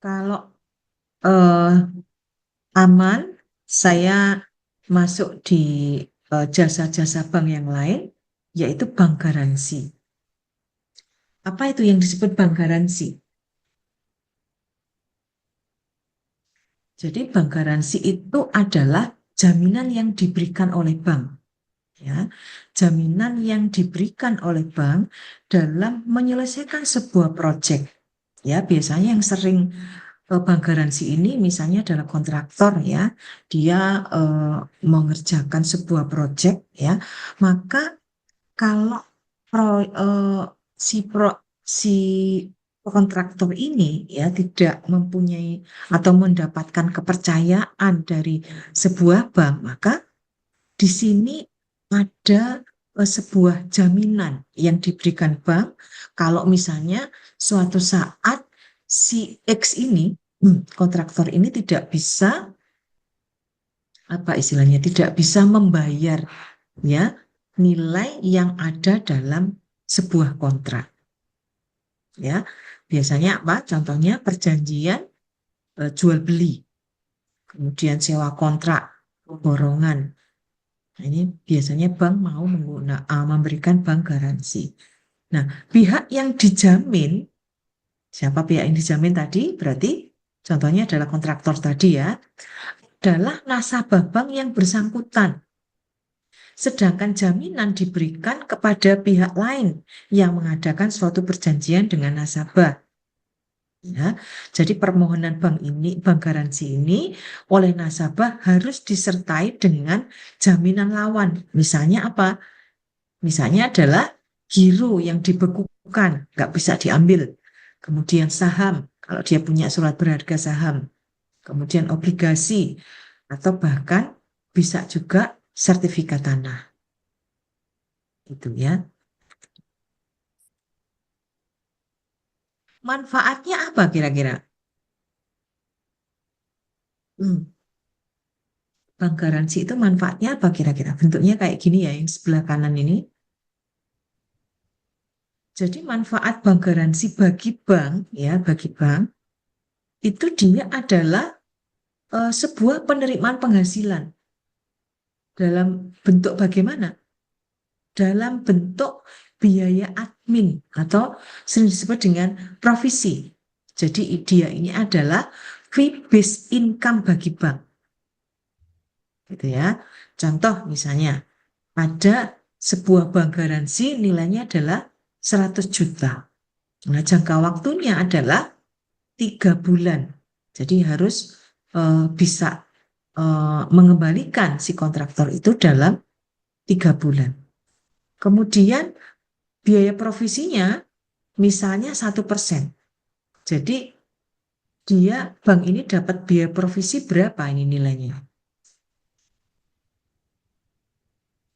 Kalau aman, saya masuk di jasa-jasa bank yang lain, yaitu bank garansi. Apa itu yang disebut bank garansi? Jadi bank garansi itu adalah jaminan yang diberikan oleh bank. Ya, jaminan yang diberikan oleh bank dalam menyelesaikan sebuah proyek. Ya, biasanya yang sering bank garansi ini misalnya adalah kontraktor ya, dia mengerjakan sebuah proyek ya, maka kalau si kontraktor ini ya tidak mempunyai atau mendapatkan kepercayaan dari sebuah bank, maka di sini ada sebuah jaminan yang diberikan bank kalau misalnya suatu saat si X ini, kontraktor ini tidak bisa, apa istilahnya, tidak bisa membayar ya nilai yang ada dalam sebuah kontrak. Ya, biasanya apa? Contohnya perjanjian jual beli, kemudian sewa kontrak, borongan. Nah, ini biasanya bank mau memberikan bank garansi. Nah, pihak yang dijamin, siapa pihak yang dijamin tadi? Berarti contohnya adalah kontraktor tadi ya, adalah nasabah bank yang bersangkutan. Sedangkan jaminan diberikan kepada pihak lain yang mengadakan suatu perjanjian dengan nasabah. Ya, jadi permohonan bank garansi ini oleh nasabah harus disertai dengan jaminan lawan. Misalnya apa? Misalnya adalah giro yang dibekukan, nggak bisa diambil. Kemudian saham, kalau dia punya surat berharga saham. Kemudian obligasi, atau bahkan bisa juga sertifikat tanah. Itu ya. Manfaatnya apa kira-kira? Bank garansi itu manfaatnya apa kira-kira? Bentuknya kayak gini ya, yang sebelah kanan ini. Jadi manfaat bank garansi bagi bank, ya bagi bank, itu dia adalah sebuah penerimaan penghasilan. Dalam bentuk bagaimana? Dalam bentuk biaya admin atau sering disebut dengan provisi. Jadi dia ini adalah fee-based income bagi bank. Gitu ya. Contoh misalnya, ada sebuah bank garansi nilainya adalah 100 juta. Nah, jangka waktunya adalah 3 bulan. Jadi harus bisa mengembalikan si kontraktor itu dalam 3 bulan. Kemudian biaya provisinya misalnya 1%. Jadi bank ini dapat biaya provisi berapa ini nilainya?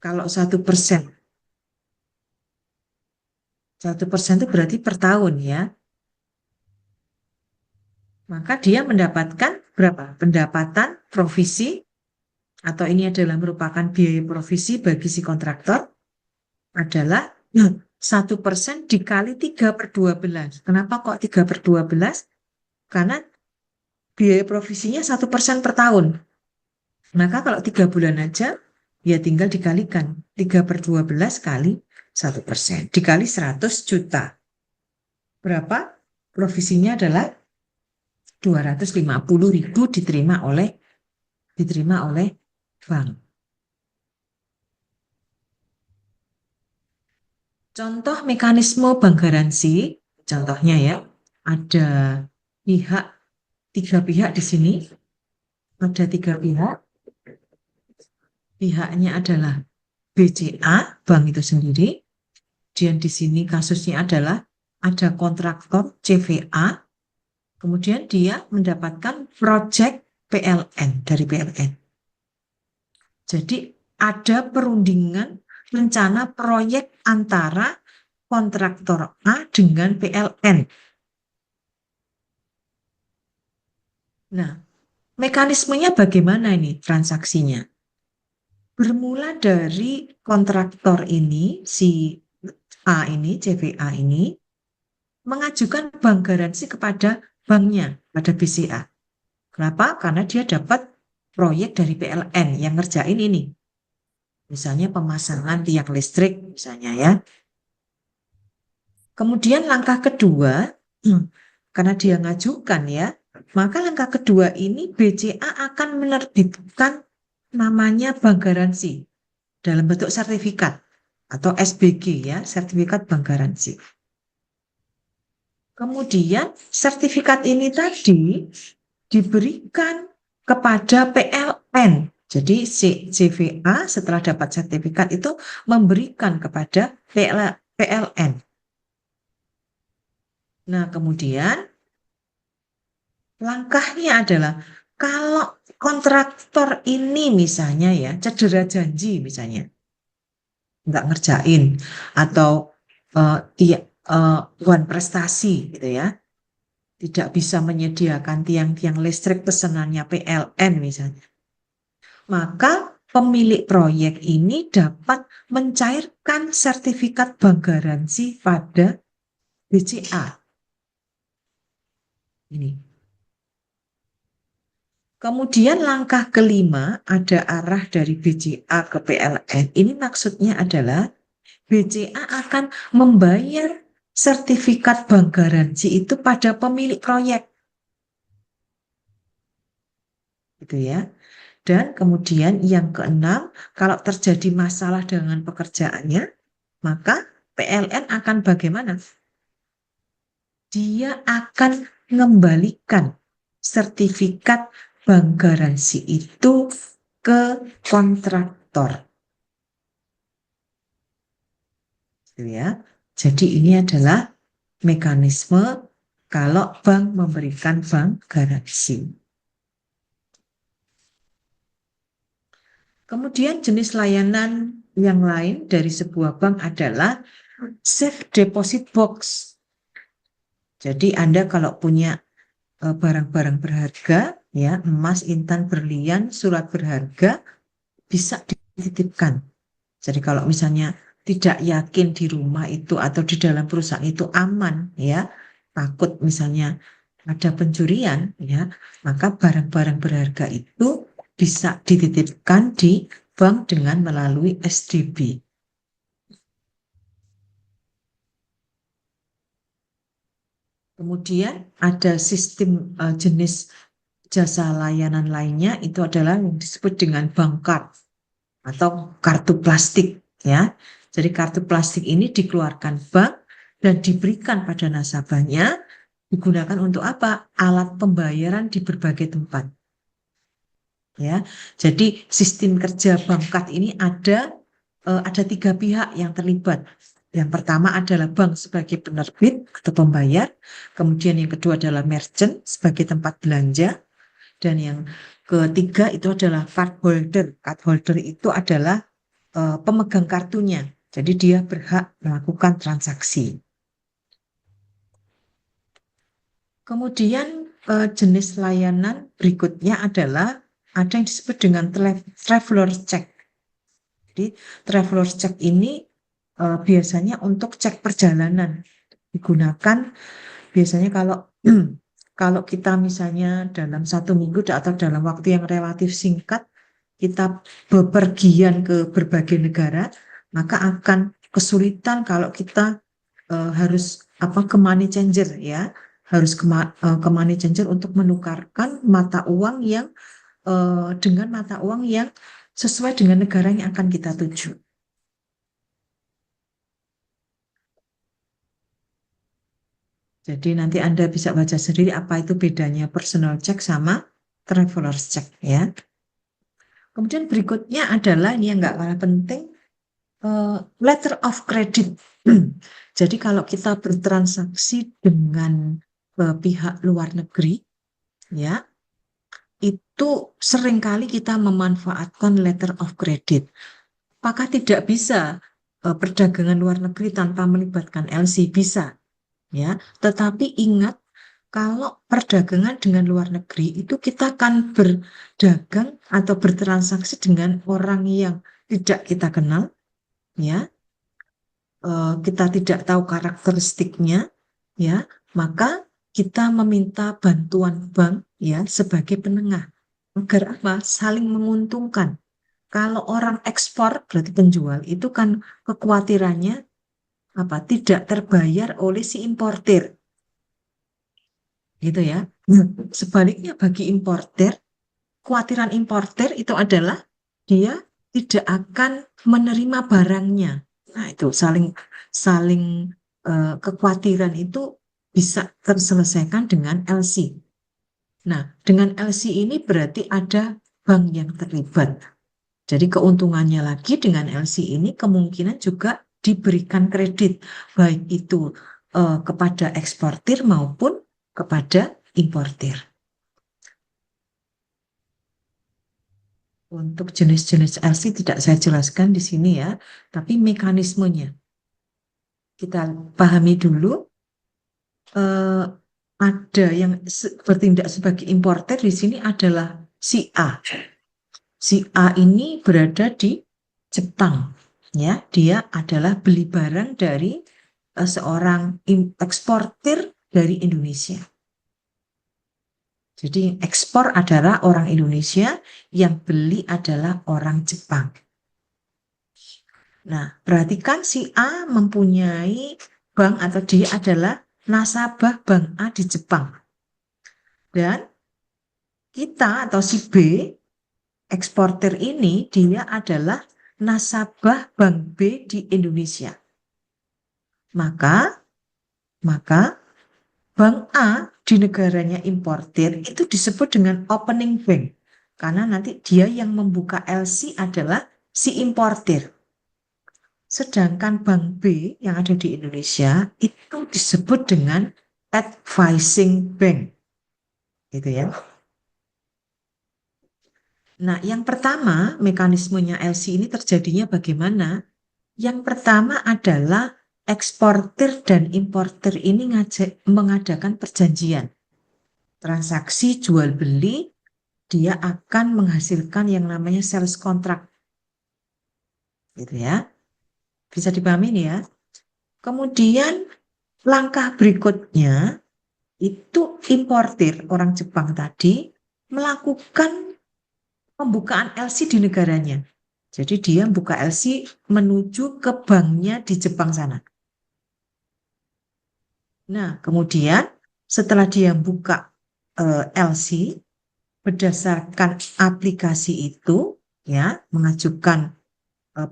Kalau 1%, 1% itu berarti per tahun ya. Maka dia mendapatkan berapa? Pendapatan provisi, atau ini adalah merupakan biaya provisi bagi si kontraktor, adalah 1% dikali 3/12. Kenapa kok 3/12? Karena biaya provisinya 1% per tahun. Maka kalau 3 bulan aja, ya tinggal dikalikan. 3/12 kali 1%. Dikali 100 juta. Berapa? Provisinya adalah 250.000 diterima oleh bank. Contoh mekanisme bank garansi, contohnya ya, ada tiga pihak di sini. Ada 3 pihak. Pihaknya adalah BCA, bank itu sendiri. Dan di sini kasusnya adalah ada kontraktor CVA. Kemudian dia mendapatkan proyek PLN dari PLN. Jadi ada perundingan rencana proyek antara kontraktor A dengan PLN. Nah, mekanismenya bagaimana ini transaksinya? Bermula dari kontraktor ini, si A ini, CVA ini, mengajukan bank garansi kepada banknya, pada BCA. Kenapa? Karena dia dapat proyek dari PLN yang ngerjain ini. Misalnya pemasangan tiang listrik, misalnya ya. Kemudian langkah kedua, karena dia ngajukan ya, maka langkah kedua ini BCA akan menerbitkan namanya bank garansi dalam bentuk sertifikat atau SBG ya, sertifikat bank garansi. Kemudian sertifikat ini tadi diberikan kepada PLN Jadi CVA setelah dapat sertifikat itu memberikan kepada PLN. Nah, kemudian langkahnya adalah kalau kontraktor ini misalnya ya cedera janji misalnya nggak ngerjain atau bukan prestasi gitu ya, tidak bisa menyediakan tiang-tiang listrik pesanannya PLN misalnya, maka pemilik proyek ini dapat mencairkan sertifikat bank garansi pada BCA. Ini. Kemudian langkah kelima ada arah dari BCA ke PLN. Ini maksudnya adalah BCA akan membayar sertifikat bank garansi itu pada pemilik proyek. Gitu ya. Dan kemudian yang keenam, kalau terjadi masalah dengan pekerjaannya, maka PLN akan bagaimana? Dia akan mengembalikan sertifikat bank garansi itu ke kontraktor. Ya. Jadi ini adalah mekanisme kalau bank memberikan bank garansi. Kemudian jenis layanan yang lain dari sebuah bank adalah safe deposit box. Jadi Anda kalau punya barang-barang berharga, ya emas, intan, berlian, surat berharga, bisa dititipkan. Jadi kalau misalnya tidak yakin di rumah itu atau di dalam perusahaan itu aman, ya takut misalnya ada pencurian, ya maka barang-barang berharga itu bisa dititipkan di bank dengan melalui SDB. Kemudian ada sistem jenis jasa layanan lainnya itu adalah yang disebut dengan bank card atau kartu plastik ya. Jadi kartu plastik ini dikeluarkan bank dan diberikan pada nasabahnya, digunakan untuk apa? Alat pembayaran di berbagai tempat. Ya. Jadi sistem kerja bank card ini ada 3 pihak yang terlibat. Yang pertama adalah bank sebagai penerbit atau pembayar, kemudian yang kedua adalah merchant sebagai tempat belanja, dan yang ketiga itu adalah card holder. Card holder itu adalah pemegang kartunya, jadi dia berhak melakukan transaksi. Kemudian jenis layanan berikutnya adalah ada yang disebut dengan traveler check. Jadi traveler check ini biasanya untuk cek perjalanan, digunakan biasanya kalau kita misalnya dalam 1 minggu atau dalam waktu yang relatif singkat kita bepergian ke berbagai negara, maka akan kesulitan kalau kita harus ke money changer ya, harus ke money changer untuk menukarkan mata uang yang dengan mata uang yang sesuai dengan negara yang akan kita tuju. Jadi nanti Anda bisa baca sendiri apa itu bedanya personal check sama traveler's check ya. Kemudian berikutnya adalah ini yang nggak kalah penting, letter of credit. Jadi kalau kita bertransaksi dengan pihak luar negeri, ya itu seringkali kita memanfaatkan letter of credit. Apakah tidak bisa perdagangan luar negeri tanpa melibatkan LC? Bisa. Ya, tetapi ingat kalau perdagangan dengan luar negeri itu kita akan berdagang atau bertransaksi dengan orang yang tidak kita kenal, ya, kita tidak tahu karakteristiknya, ya, maka kita meminta bantuan bank, ya, sebagai penengah agar apa? Saling menguntungkan. Kalau orang ekspor berarti penjual itu kan kekhawatirannya tidak terbayar oleh si importir, gitu ya. Sebaliknya bagi importir, kekhawatiran importir itu adalah dia tidak akan menerima barangnya. Nah itu saling kekhawatiran itu bisa terselesaikan dengan LC. Nah dengan LC ini berarti ada bank yang terlibat. Jadi keuntungannya lagi dengan LC ini kemungkinan juga diberikan kredit, baik itu kepada eksportir maupun kepada importir. Untuk jenis-jenis LC tidak saya jelaskan di sini ya, tapi mekanismenya kita pahami dulu. Ada yang bertindak sebagai importer di sini adalah si A. Si A ini berada di Jepang, ya. Dia adalah beli barang dari seorang eksportir dari Indonesia. Jadi yang ekspor adalah orang Indonesia, yang beli adalah orang Jepang. Nah, perhatikan si A mempunyai bank atau dia adalah nasabah bank A di Jepang. Dan kita atau si B, eksportir ini, dia adalah nasabah bank B di Indonesia. Maka bank A di negaranya importir itu disebut dengan opening bank. Karena nanti dia yang membuka LC adalah si importir. Sedangkan bank B yang ada di Indonesia itu disebut dengan advising bank. Gitu ya. Nah, yang pertama, mekanismenya LC ini terjadinya bagaimana? Yang pertama adalah eksportir dan importir ini mengadakan perjanjian. Transaksi jual beli, dia akan menghasilkan yang namanya sales contract. Gitu ya. Bisa dipahami nih ya. Kemudian langkah berikutnya itu importir orang Jepang tadi melakukan pembukaan LC di negaranya. Jadi dia buka LC menuju ke banknya di Jepang sana. Nah, kemudian setelah dia buka LC berdasarkan aplikasi itu, ya, mengajukan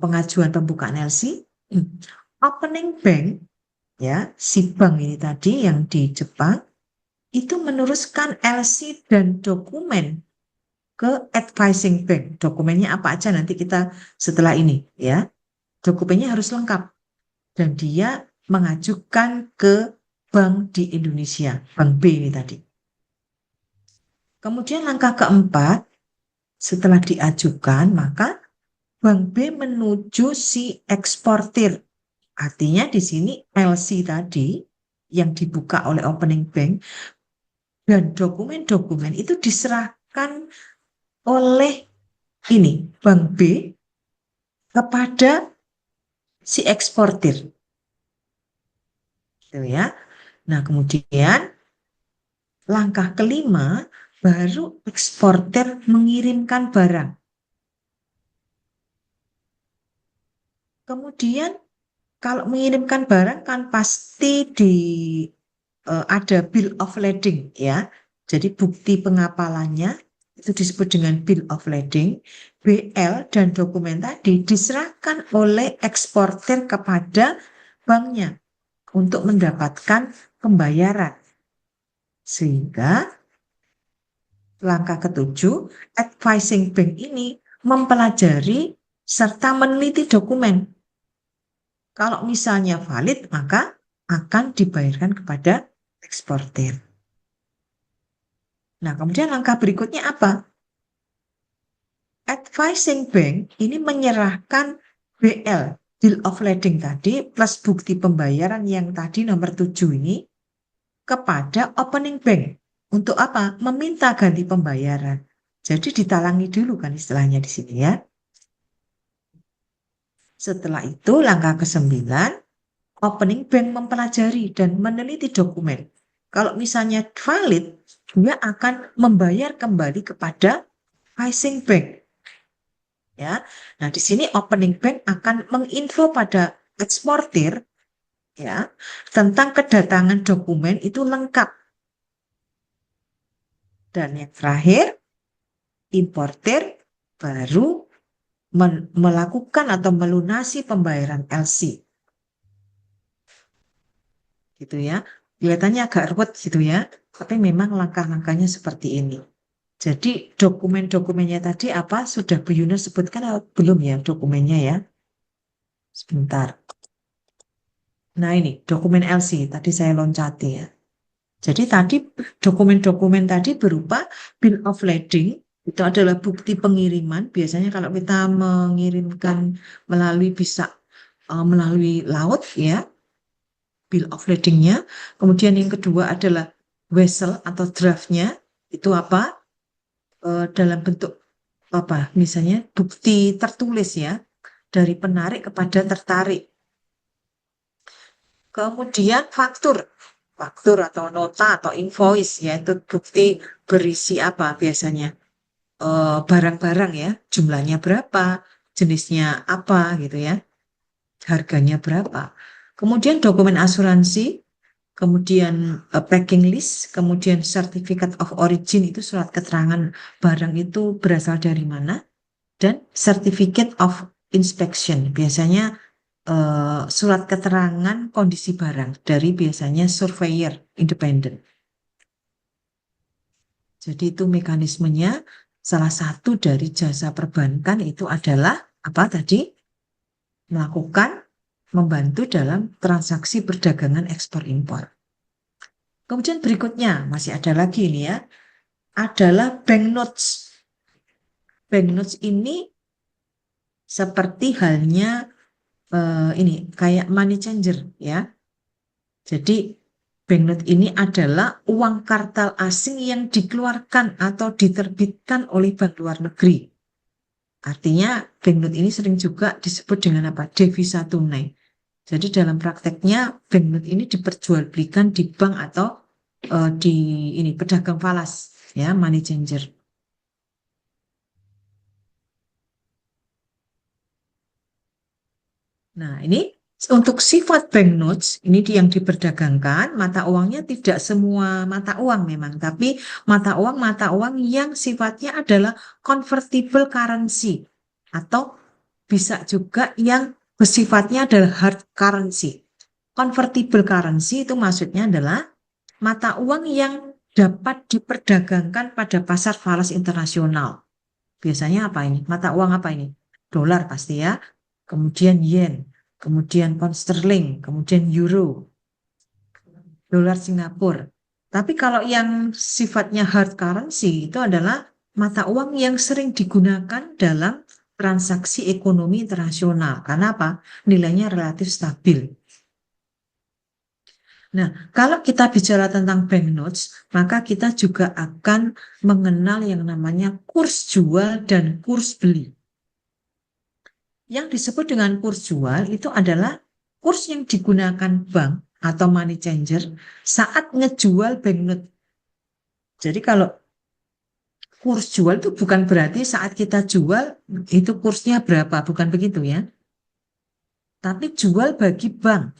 pengajuan pembukaan LC, opening bank, ya, si bank ini tadi yang di Jepang itu meneruskan LC dan dokumen ke advising bank. Dokumennya apa aja nanti kita setelah ini, ya. Dokumennya harus lengkap dan dia mengajukan ke bank di Indonesia, bank B ini tadi. Kemudian langkah keempat, setelah diajukan maka bank B menuju si eksportir. Artinya di sini LC tadi yang dibuka oleh opening bank dan dokumen-dokumen itu diserahkan oleh ini bank B kepada si eksportir. Gitu ya. Nah, kemudian langkah kelima baru eksportir mengirimkan barang. Kemudian kalau mengirimkan barang kan pasti ada bill of lading ya. Jadi bukti pengapalannya itu disebut dengan bill of lading. BL dan dokumen tadi diserahkan oleh eksportir kepada banknya untuk mendapatkan pembayaran. Sehingga langkah ketujuh, advising bank ini mempelajari serta meneliti dokumen. Kalau misalnya valid, maka akan dibayarkan kepada eksportir. Nah, kemudian langkah berikutnya apa? Advising bank ini menyerahkan BL, bill of lading tadi, plus bukti pembayaran yang tadi nomor 7 ini, kepada opening bank. Untuk apa? Meminta ganti pembayaran. Jadi ditalangi dulu kan istilahnya di sini ya. Setelah itu langkah ke-9, opening bank mempelajari dan meneliti dokumen. Kalau misalnya valid, dia akan membayar kembali kepada advising bank. Ya. Nah, di sini opening bank akan menginfo pada eksportir ya tentang kedatangan dokumen itu lengkap. Dan yang terakhir, importir baru melakukan atau melunasi pembayaran LC. Gitu ya. Kelihatannya agak ruwet gitu ya, tapi memang langkah-langkahnya seperti ini. Jadi dokumen-dokumennya tadi apa? Sudah Bu Yunus sebutkan atau belum ya dokumennya ya? Sebentar. Nah ini dokumen LC tadi saya loncati ya. Jadi tadi dokumen-dokumen tadi berupa bill of lading, itu adalah bukti pengiriman. Biasanya kalau kita mengirimkan melalui laut ya, bill of ladingnya. Kemudian yang kedua adalah vessel atau draftnya, itu apa? Dalam bentuk apa? Misalnya bukti tertulis ya, dari penarik kepada tertarik. Kemudian faktur atau nota atau invoice, yaitu bukti berisi apa biasanya? Barang-barang ya, jumlahnya berapa, jenisnya apa gitu ya, harganya berapa. Kemudian dokumen asuransi, kemudian packing list, kemudian certificate of origin, itu surat keterangan barang itu berasal dari mana, dan certificate of inspection, biasanya surat keterangan kondisi barang dari biasanya surveyor independen. Jadi itu mekanismenya. Salah satu dari jasa perbankan itu adalah apa tadi? Membantu dalam transaksi perdagangan ekspor impor. Kemudian berikutnya masih ada lagi ini ya, adalah banknotes. Banknotes ini seperti halnya ini kayak money changer ya. Jadi banknote ini adalah uang kartal asing yang dikeluarkan atau diterbitkan oleh bank luar negeri. Artinya banknote ini sering juga disebut dengan apa? Devisa tunai. Jadi dalam prakteknya banknote ini diperjualbelikan di bank atau di pedagang falas ya, money changer. Nah, ini untuk sifat banknotes ini yang diperdagangkan, mata uangnya tidak semua mata uang memang, tapi mata uang yang sifatnya adalah convertible currency atau bisa juga yang bersifatnya adalah hard currency. Convertible currency itu maksudnya adalah mata uang yang dapat diperdagangkan pada pasar falas internasional. Biasanya apa ini? Mata uang apa ini? Dolar pasti ya. Kemudian yen, kemudian pound sterling, kemudian euro, dolar Singapura. Tapi kalau yang sifatnya hard currency itu adalah mata uang yang sering digunakan dalam transaksi ekonomi internasional. Karena apa? Nilainya relatif stabil. Nah, kalau kita bicara tentang banknotes, maka kita juga akan mengenal yang namanya kurs jual dan kurs beli. Yang disebut dengan kurs jual itu adalah kurs yang digunakan bank atau money changer saat ngejual banknote. Jadi kalau kurs jual itu bukan berarti saat kita jual itu kursnya berapa, bukan begitu ya. Tapi jual bagi bank.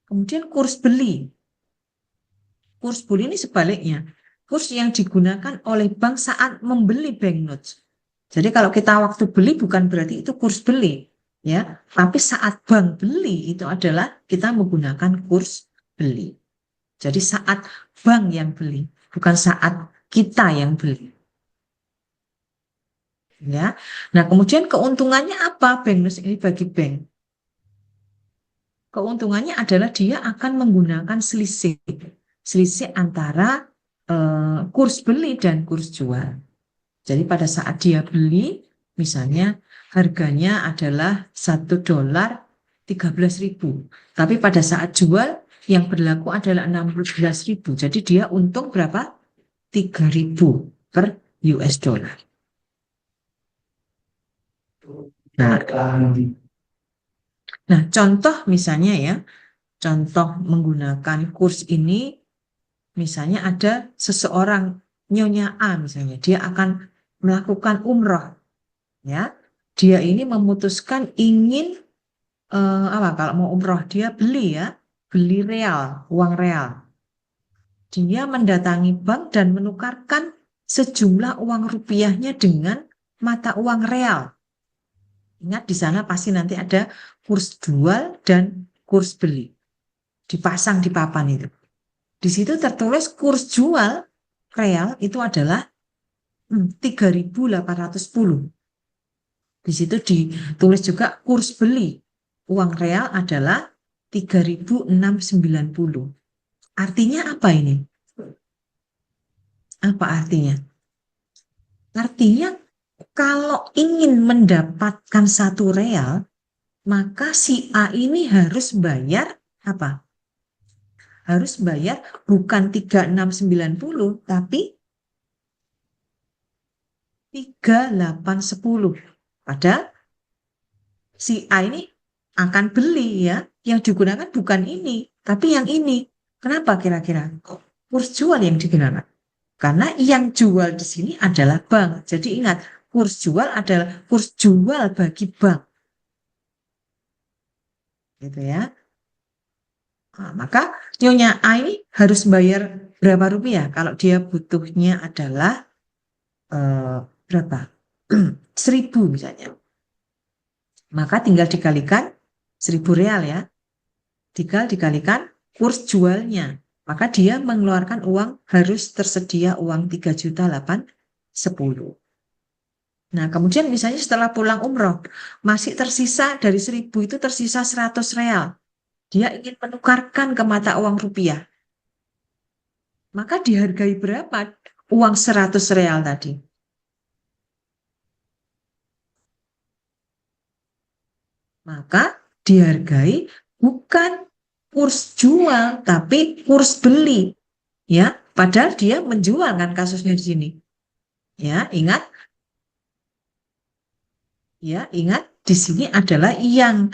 Kemudian kurs beli. Kurs beli ini sebaliknya. Kurs yang digunakan oleh bank saat membeli banknotes. Jadi kalau kita waktu beli bukan berarti itu kurs beli, ya. Tapi saat bank beli itu adalah kita menggunakan kurs beli. Jadi saat bank yang beli, bukan saat kita yang beli. Ya. Nah, kemudian keuntungannya apa banknotes ini bagi bank? Keuntungannya adalah dia akan menggunakan selisih antara kurs beli dan kurs jual. Jadi pada saat dia beli, misalnya harganya adalah $1 13.000. Tapi pada saat jual yang berlaku adalah 16.000. Jadi dia untung berapa? 3.000 per US dollar. Nah, contoh misalnya ya, contoh menggunakan kurs ini, misalnya ada seseorang Nyonya A misalnya, dia akan melakukan umroh, ya. Dia ini memutuskan ingin kalau mau umroh dia beli real, uang real. Dia mendatangi bank dan menukarkan sejumlah uang rupiahnya dengan mata uang real. Ingat di sana pasti nanti ada kurs jual dan kurs beli. Dipasang di papan itu. Di situ tertulis kurs jual real itu adalah 3.810. Di situ ditulis juga kurs beli uang real adalah 3.690. Artinya apa ini? Apa artinya? Artinya kalau ingin mendapatkan 1 real, maka si A ini harus bayar apa? Harus bayar bukan 3.690, tapi 3.810. Padahal si A ini akan beli ya, yang digunakan bukan ini, tapi yang ini. Kenapa kira-kira? Kurs jual yang digunakan. Karena yang jual di sini adalah bank. Jadi ingat, kurs jual adalah kurs jual bagi bank. Gitu ya. Nah, maka Nyonya A ini harus bayar berapa rupiah? Kalau dia butuhnya adalah berapa? 1.000 misalnya. Maka tinggal dikalikan 1.000 real ya. Tinggal dikalikan kurs jualnya. Maka dia mengeluarkan uang, harus tersedia uang 3.810. Nah, kemudian misalnya setelah pulang umroh, masih tersisa dari 1.000 itu tersisa 100 real. Dia ingin menukarkan ke mata uang rupiah. Maka dihargai berapa uang 100 real tadi? Maka dihargai bukan kurs jual, tapi kurs beli. Ya, padahal dia menjual kan kasusnya di sini. Ya, ingat di sini adalah yang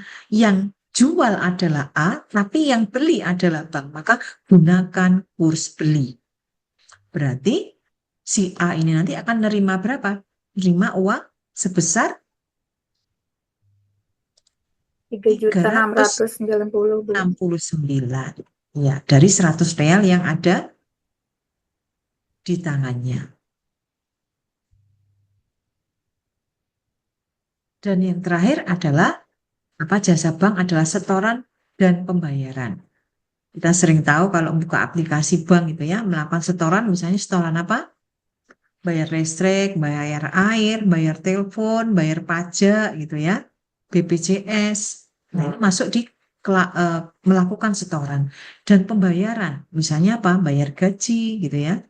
jual adalah A, tapi yang beli adalah bank. Maka gunakan kurs beli. Berarti si A ini nanti akan menerima berapa? Menerima uang sebesar 3.690, Bu. 69. Ya, dari 100 real yang ada di tangannya. Dan yang terakhir adalah jasa bank adalah setoran dan pembayaran. Kita sering tahu kalau buka aplikasi bank gitu ya, melakukan setoran, misalnya setoran apa? Bayar listrik, bayar air, bayar telepon, bayar pajak gitu ya, BPJS. Nah, ini masuk di melakukan setoran. Dan pembayaran, misalnya apa? Bayar gaji gitu ya,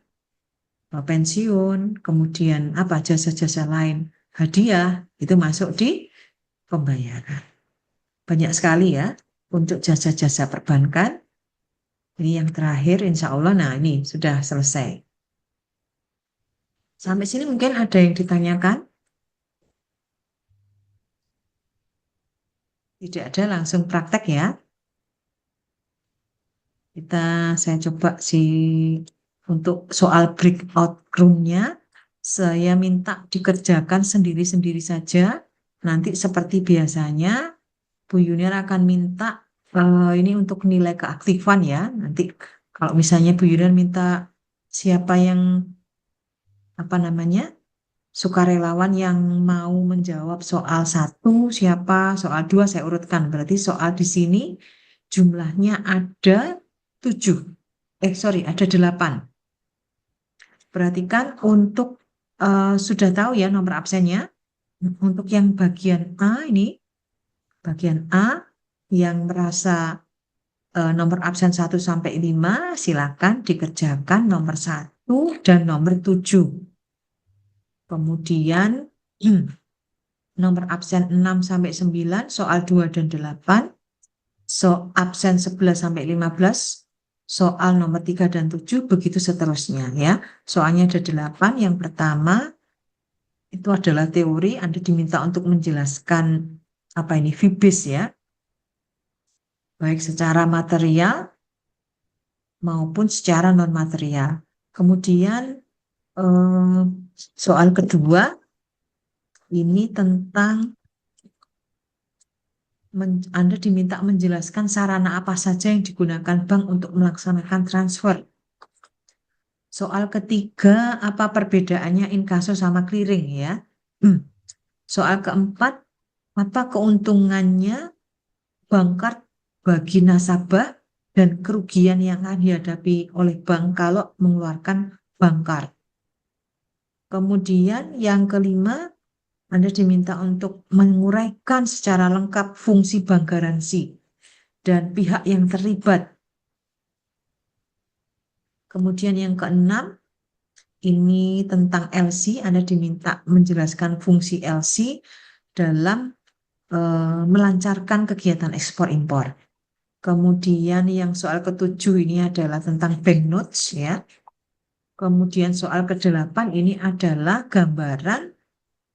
pensiun, kemudian jasa-jasa lain, hadiah, itu masuk di pembayaran. Banyak sekali ya untuk jasa-jasa perbankan. Ini yang terakhir, insya Allah. Nah, ini sudah selesai. Sampai sini mungkin ada yang ditanyakan? Tidak ada, langsung praktek ya. Saya coba untuk soal breakout room-nya, saya minta dikerjakan sendiri-sendiri saja. Nanti seperti biasanya, Bu Yuniar akan minta ini untuk nilai keaktifan ya. Nanti kalau misalnya Bu Yuniar minta siapa yang sukarelawan yang mau menjawab soal 1, siapa, soal 2 saya urutkan. Berarti soal di sini jumlahnya ada 7. Ada 8. Perhatikan untuk sudah tahu ya nomor absennya. Untuk yang bagian A ini, bagian A yang merasa nomor absen 1 sampai 5, silakan dikerjakan nomor 1 dan nomor 7. Kemudian nomor absen 6 sampai 9, soal 2 dan 8, absen 11 sampai 15, soal nomor 3 dan 7, begitu seterusnya ya. Soalnya ada 8, yang pertama itu adalah teori, Anda diminta untuk menjelaskan FIBIS ya, baik secara material maupun secara non-material. Kemudian soal kedua ini tentang Anda diminta menjelaskan sarana apa saja yang digunakan bank untuk melaksanakan transfer. Soal ketiga, apa perbedaannya inkaso sama clearing ya? Soal keempat, apa keuntungannya Bankcard bagi nasabah dan kerugian yang akan dihadapi oleh bank kalau mengeluarkan Bankcard. Kemudian yang kelima, Anda diminta untuk menguraikan secara lengkap fungsi bank garansi dan pihak yang terlibat. Kemudian yang keenam, ini tentang LC, Anda diminta menjelaskan fungsi LC dalam melancarkan kegiatan ekspor impor. Kemudian yang soal ketujuh ini adalah tentang banknotes ya. Kemudian soal ke-8 ini adalah gambaran.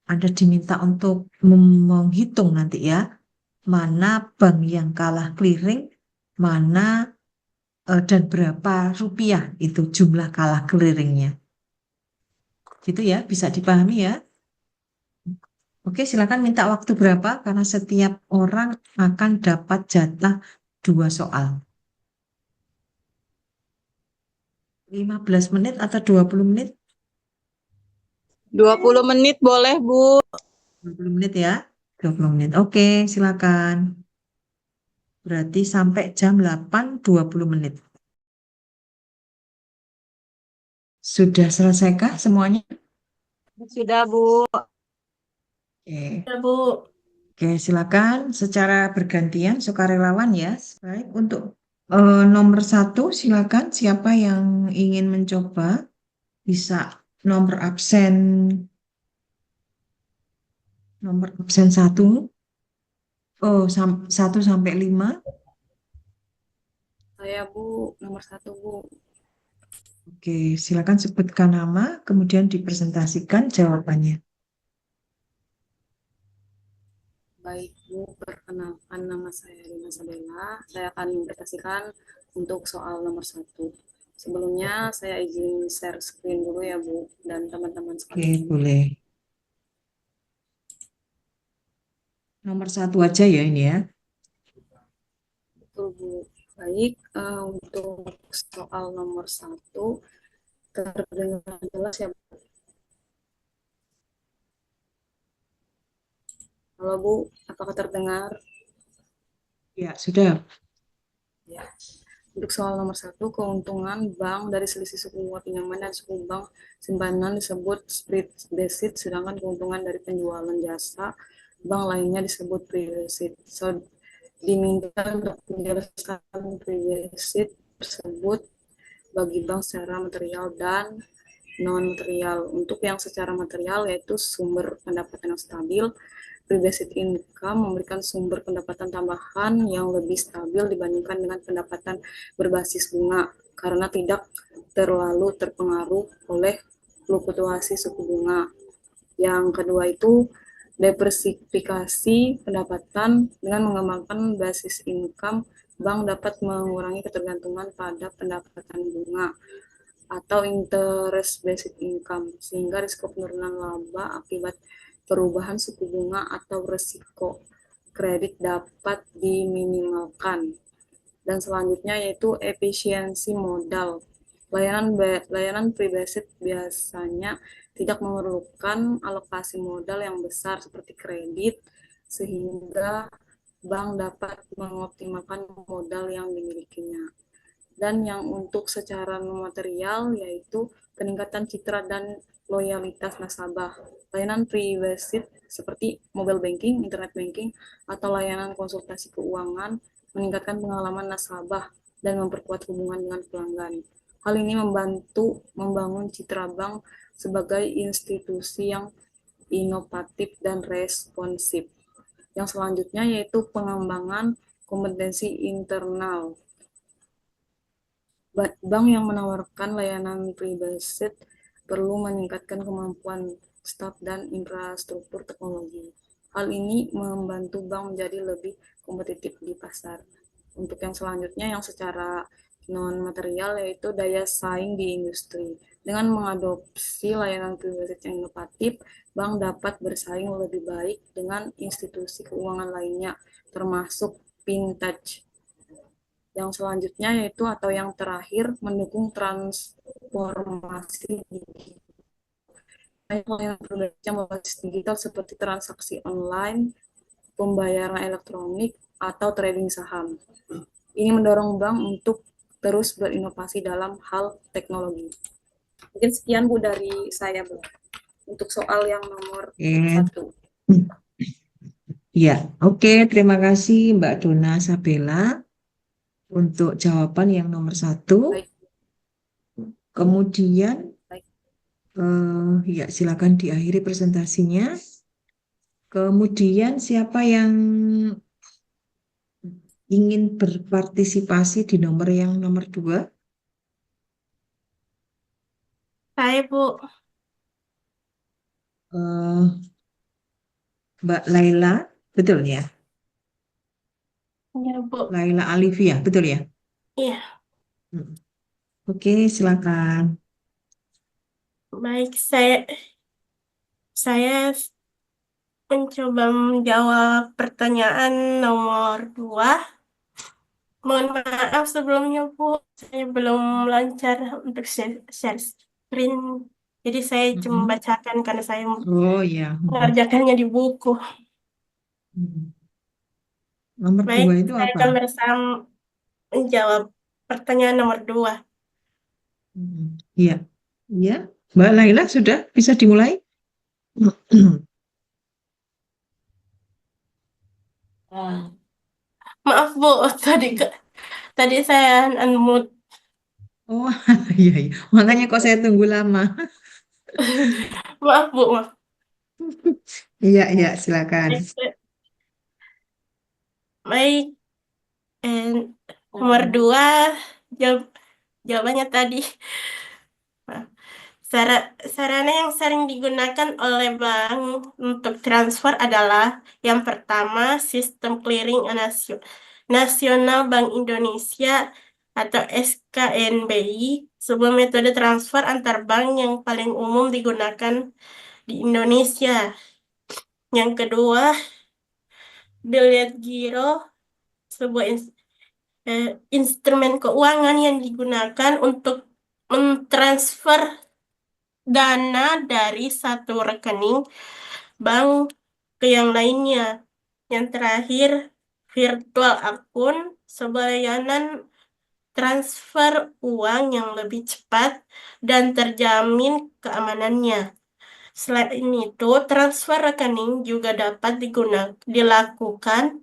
Anda diminta untuk menghitung nanti ya, mana bank yang kalah clearing, mana dan berapa rupiah itu jumlah kalah clearingnya. Gitu ya, bisa dipahami ya. Oke, silakan minta waktu berapa karena setiap orang akan dapat jatah 2 soal. 15 menit atau 20 menit? 20 menit boleh, Bu. 20 menit ya. 20 menit. Oke, silakan. Berarti sampai jam 8, 20 menit. Sudah selesaikah semuanya? Sudah, Bu. Oke. Ya, Bu. Oke, silakan secara bergantian sukarelawan ya. Baik, untuk nomor 1 silakan siapa yang ingin mencoba bisa nomor absen 1. Oh, 1 sampai 5. Saya, Bu, nomor 1, Bu. Oke, silakan sebutkan nama, kemudian dipresentasikan jawabannya. Baik, Bu, perkenalkan nama saya Rina Sabella. Saya akan mempresentasikan untuk soal nomor 1. Sebelumnya saya izin share screen dulu ya, Bu, dan teman-teman Oke, sekalian. boleh. Nomor 1 aja ya ini ya. Betul, Bu. Baik, untuk soal nomor 1, terdengar jelas ya, Bu? Halo, Bu, apakah terdengar? Ya, sudah. Ya. Untuk soal nomor 1, keuntungan bank dari selisih suku bunga pinjaman dan suku bank simpanan disebut spread deficit, sedangkan keuntungan dari penjualan jasa bank lainnya disebut deficit. So, diminta untuk menjelaskan deficit tersebut bagi bank secara material dan non material. Untuk yang secara material yaitu sumber pendapatan yang stabil, pre-basic income memberikan sumber pendapatan tambahan yang lebih stabil dibandingkan dengan pendapatan berbasis bunga karena tidak terlalu terpengaruh oleh fluktuasi suku bunga. Yang kedua itu diversifikasi pendapatan dengan mengembangkan basis income, bank dapat mengurangi ketergantungan pada pendapatan bunga atau interest based income sehingga risiko penurunan laba akibat perubahan suku bunga atau risiko kredit dapat diminimalkan. Dan selanjutnya yaitu efisiensi modal. Layanan pre-basic biasanya tidak memerlukan alokasi modal yang besar seperti kredit, sehingga bank dapat mengoptimalkan modal yang dimilikinya. Dan yang untuk secara material yaitu peningkatan citra dan loyalitas nasabah. Layanan pre-basic seperti mobile banking, internet banking, atau layanan konsultasi keuangan meningkatkan pengalaman nasabah dan memperkuat hubungan dengan pelanggan. Hal ini membantu membangun citra bank sebagai institusi yang inovatif dan responsif. Yang selanjutnya yaitu pengembangan kompetensi internal. Bank yang menawarkan layanan pre-basic perlu meningkatkan kemampuan staf dan infrastruktur teknologi. Hal ini membantu bank menjadi lebih kompetitif di pasar. Untuk yang selanjutnya yang secara non-material yaitu daya saing di industri. Dengan mengadopsi layanan pre-basic yang inovatif, bank dapat bersaing lebih baik dengan institusi keuangan lainnya, termasuk fintech. Yang selanjutnya yaitu atau yang terakhir mendukung transformasi digital. Layanan yang berbasis digital seperti transaksi online, pembayaran elektronik, atau trading saham. Ini mendorong bank untuk terus berinovasi dalam hal teknologi. Mungkin sekian Bu dari saya Bu untuk soal yang nomor Oke. 1. Ya, oke. Terima kasih Mbak Dona Sabella untuk jawaban yang nomor 1. Baik, Kemudian, baik. ya silakan diakhiri presentasinya. Kemudian siapa yang ingin berpartisipasi di nomor yang nomor 2? Saya, Bu. Eh, Mbak Laila, betul ya? Ya, Bu. Laila Alivia, betul ya? Iya, Hmm. Oke, silakan. baik. Saya mencoba menjawab pertanyaan nomor 2. Mohon maaf sebelumnya, Bu. Saya belum lancar untuk share screen. Jadi saya cuma Mm-mm. bacakan karena saya Oh ya. mengerjakannya di buku. Mm. Nomor Baik, 2 itu saya apa? akan bersama menjawab pertanyaan nomor 2. Iya, iya. Mbak Laila sudah bisa dimulai? Maaf, Bu. Tadi saya unmute. Oh, iya, iya. Makanya kok saya tunggu lama. Maaf, Bu. Maaf. Iya, iya, silakan. Baik, eh, nomor 2, jawabannya tadi. Sarana yang sering digunakan oleh bank untuk transfer adalah yang pertama, sistem clearing nasional Bank Indonesia atau SKNBI, sebuah metode transfer antar bank yang paling umum digunakan di Indonesia. Yang kedua, biliet giro, sebuah instrumen keuangan yang digunakan untuk mentransfer dana dari satu rekening bank ke yang lainnya. Yang terakhir, virtual akun, sebuah layanan transfer uang yang lebih cepat dan terjamin keamanannya. Selain itu, transfer rekening juga dapat dilakukan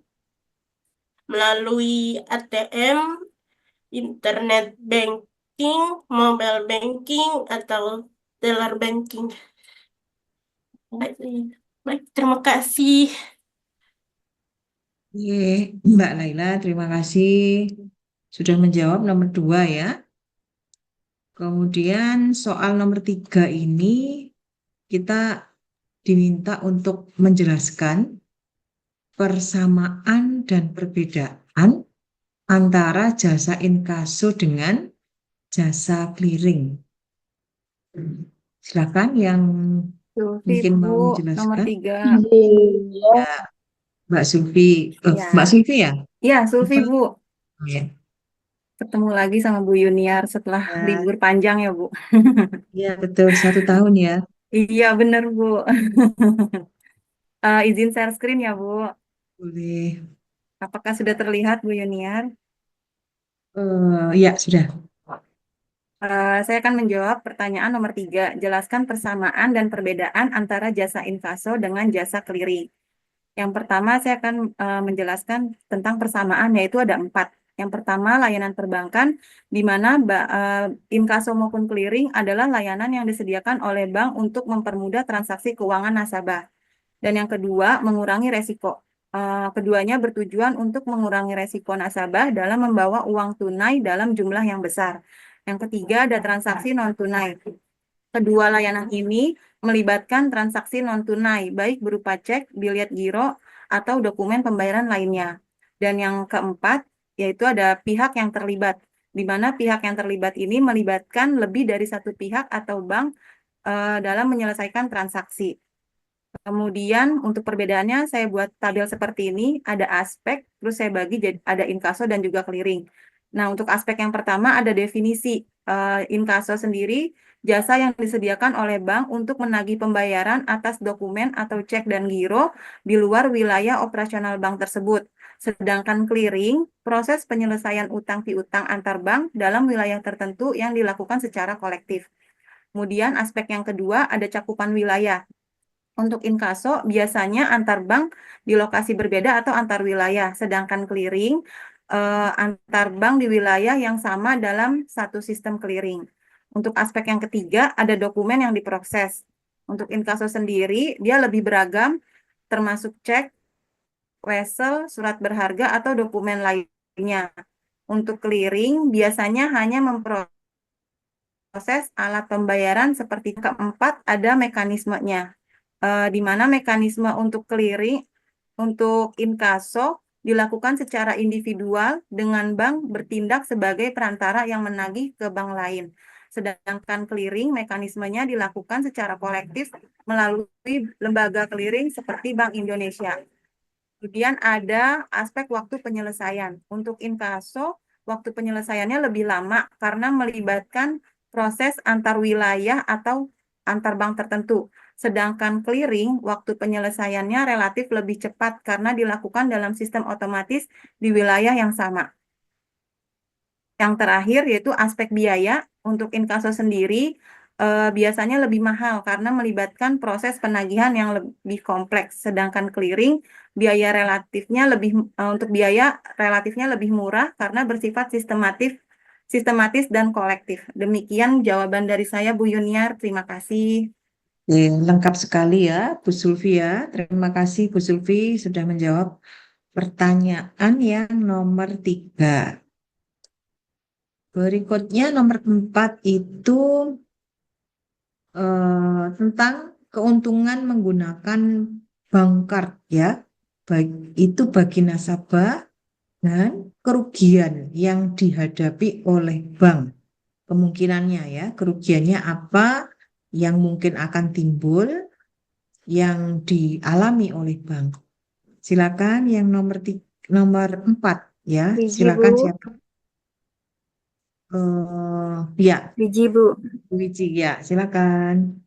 melalui ATM, internet banking, mobile banking, atau teller banking. Baik, baik, terima kasih. Oke, Mbak Laila, terima kasih sudah menjawab nomor 2 ya. Kemudian soal nomor 3 ini kita diminta untuk menjelaskan persamaan dan perbedaan antara jasa inkaso dengan jasa clearing. Silakan yang Sulfi mungkin mau Bu, nomor menjelaskan. 3. Iya. Ya, Mbak Sulfi. Mbak Ya, Sulfi ya? ya Sulfi Apa? Bu. Oh, ya. Ketemu lagi sama Bu Yuniar setelah Ya, libur panjang ya Bu. ya, betul 1 tahun ya. Iya bener Bu. Izin share screen ya Bu. Boleh. Apakah sudah terlihat Bu Yuniar? Ya, sudah. Saya akan menjawab pertanyaan nomor 3. Jelaskan persamaan dan perbedaan antara jasa inkaso dengan jasa clearing. Yang pertama saya akan menjelaskan tentang persamaan, yaitu ada 4. Yang pertama layanan perbankan, di mana inkaso maupun clearing adalah layanan yang disediakan oleh bank untuk mempermudah transaksi keuangan nasabah. Dan yang kedua, mengurangi resiko. Keduanya bertujuan untuk mengurangi resiko nasabah dalam membawa uang tunai dalam jumlah yang besar. Yang ketiga, ada transaksi non-tunai. Kedua layanan ini melibatkan transaksi non-tunai, baik berupa cek, biliet giro, atau dokumen pembayaran lainnya. Dan yang keempat, yaitu ada pihak yang terlibat, di mana pihak yang terlibat ini melibatkan lebih dari satu pihak atau bank dalam menyelesaikan transaksi. Kemudian untuk perbedaannya saya buat tabel seperti ini, ada aspek, terus saya bagi jadi ada inkaso dan juga clearing. Nah, untuk aspek yang pertama ada definisi inkaso sendiri, jasa yang disediakan oleh bank untuk menagih pembayaran atas dokumen atau cek dan giro di luar wilayah operasional bank tersebut. Sedangkan clearing, proses penyelesaian utang piutang antar bank dalam wilayah tertentu yang dilakukan secara kolektif. Kemudian aspek yang kedua ada cakupan wilayah. Untuk inkaso biasanya antar bank di lokasi berbeda atau antar wilayah, sedangkan clearing antar bank di wilayah yang sama dalam satu sistem clearing. Untuk aspek yang ketiga ada dokumen yang diproses. Untuk inkaso sendiri dia lebih beragam, termasuk cek, wesel, surat berharga atau dokumen lainnya. Untuk clearing biasanya hanya memproses alat pembayaran seperti keempat ada mekanismenya. Di mana mekanisme untuk clearing, untuk inkaso dilakukan secara individual dengan bank bertindak sebagai perantara yang menagih ke bank lain. Sedangkan clearing mekanismenya dilakukan secara kolektif melalui lembaga clearing seperti Bank Indonesia. Kemudian ada aspek waktu penyelesaian. Untuk inkaso, waktu penyelesaiannya lebih lama karena melibatkan proses antar wilayah atau antar bank tertentu. Sedangkan clearing, waktu penyelesaiannya relatif lebih cepat karena dilakukan dalam sistem otomatis di wilayah yang sama. Yang terakhir yaitu aspek biaya. Untuk inkaso sendiri biasanya lebih mahal karena melibatkan proses penagihan yang lebih kompleks. Sedangkan clearing biaya relatifnya untuk biaya relatifnya lebih murah karena bersifat sistematis dan kolektif. Demikian jawaban dari saya, Bu Yuniar. Terima kasih. Lengkap sekali ya, Bu Sulfi ya. Terima kasih Bu Sulfi sudah menjawab pertanyaan yang nomor 3. Berikutnya nomor 4 itu tentang keuntungan menggunakan bank card ya. Baik itu bagi nasabah dan kerugian yang dihadapi oleh bank. Kemungkinannya ya, kerugiannya apa yang mungkin akan timbul yang dialami oleh bank. Silakan yang nomor 4 ya. Biji, Silakan Bu. siapa? Ya, Biji, Bu. Wiji ya, silakan.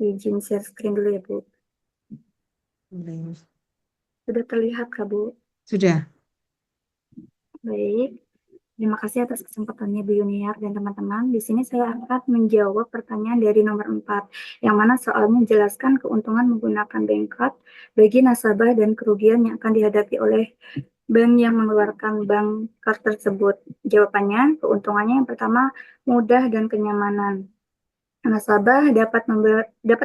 Izin share screen dulu ya, Bu. Sudah terlihat, Kak, Bu? Sudah. Baik. Terima kasih atas kesempatannya Bu Yuniar dan teman-teman. Di sini saya akan menjawab pertanyaan dari nomor 4, yang mana soalnya menjelaskan keuntungan menggunakan bank card bagi nasabah dan kerugian yang akan dihadapi oleh bank yang mengeluarkan bank card tersebut. Jawabannya, keuntungannya yang pertama, mudah dan kenyamanan. Nasabah dapat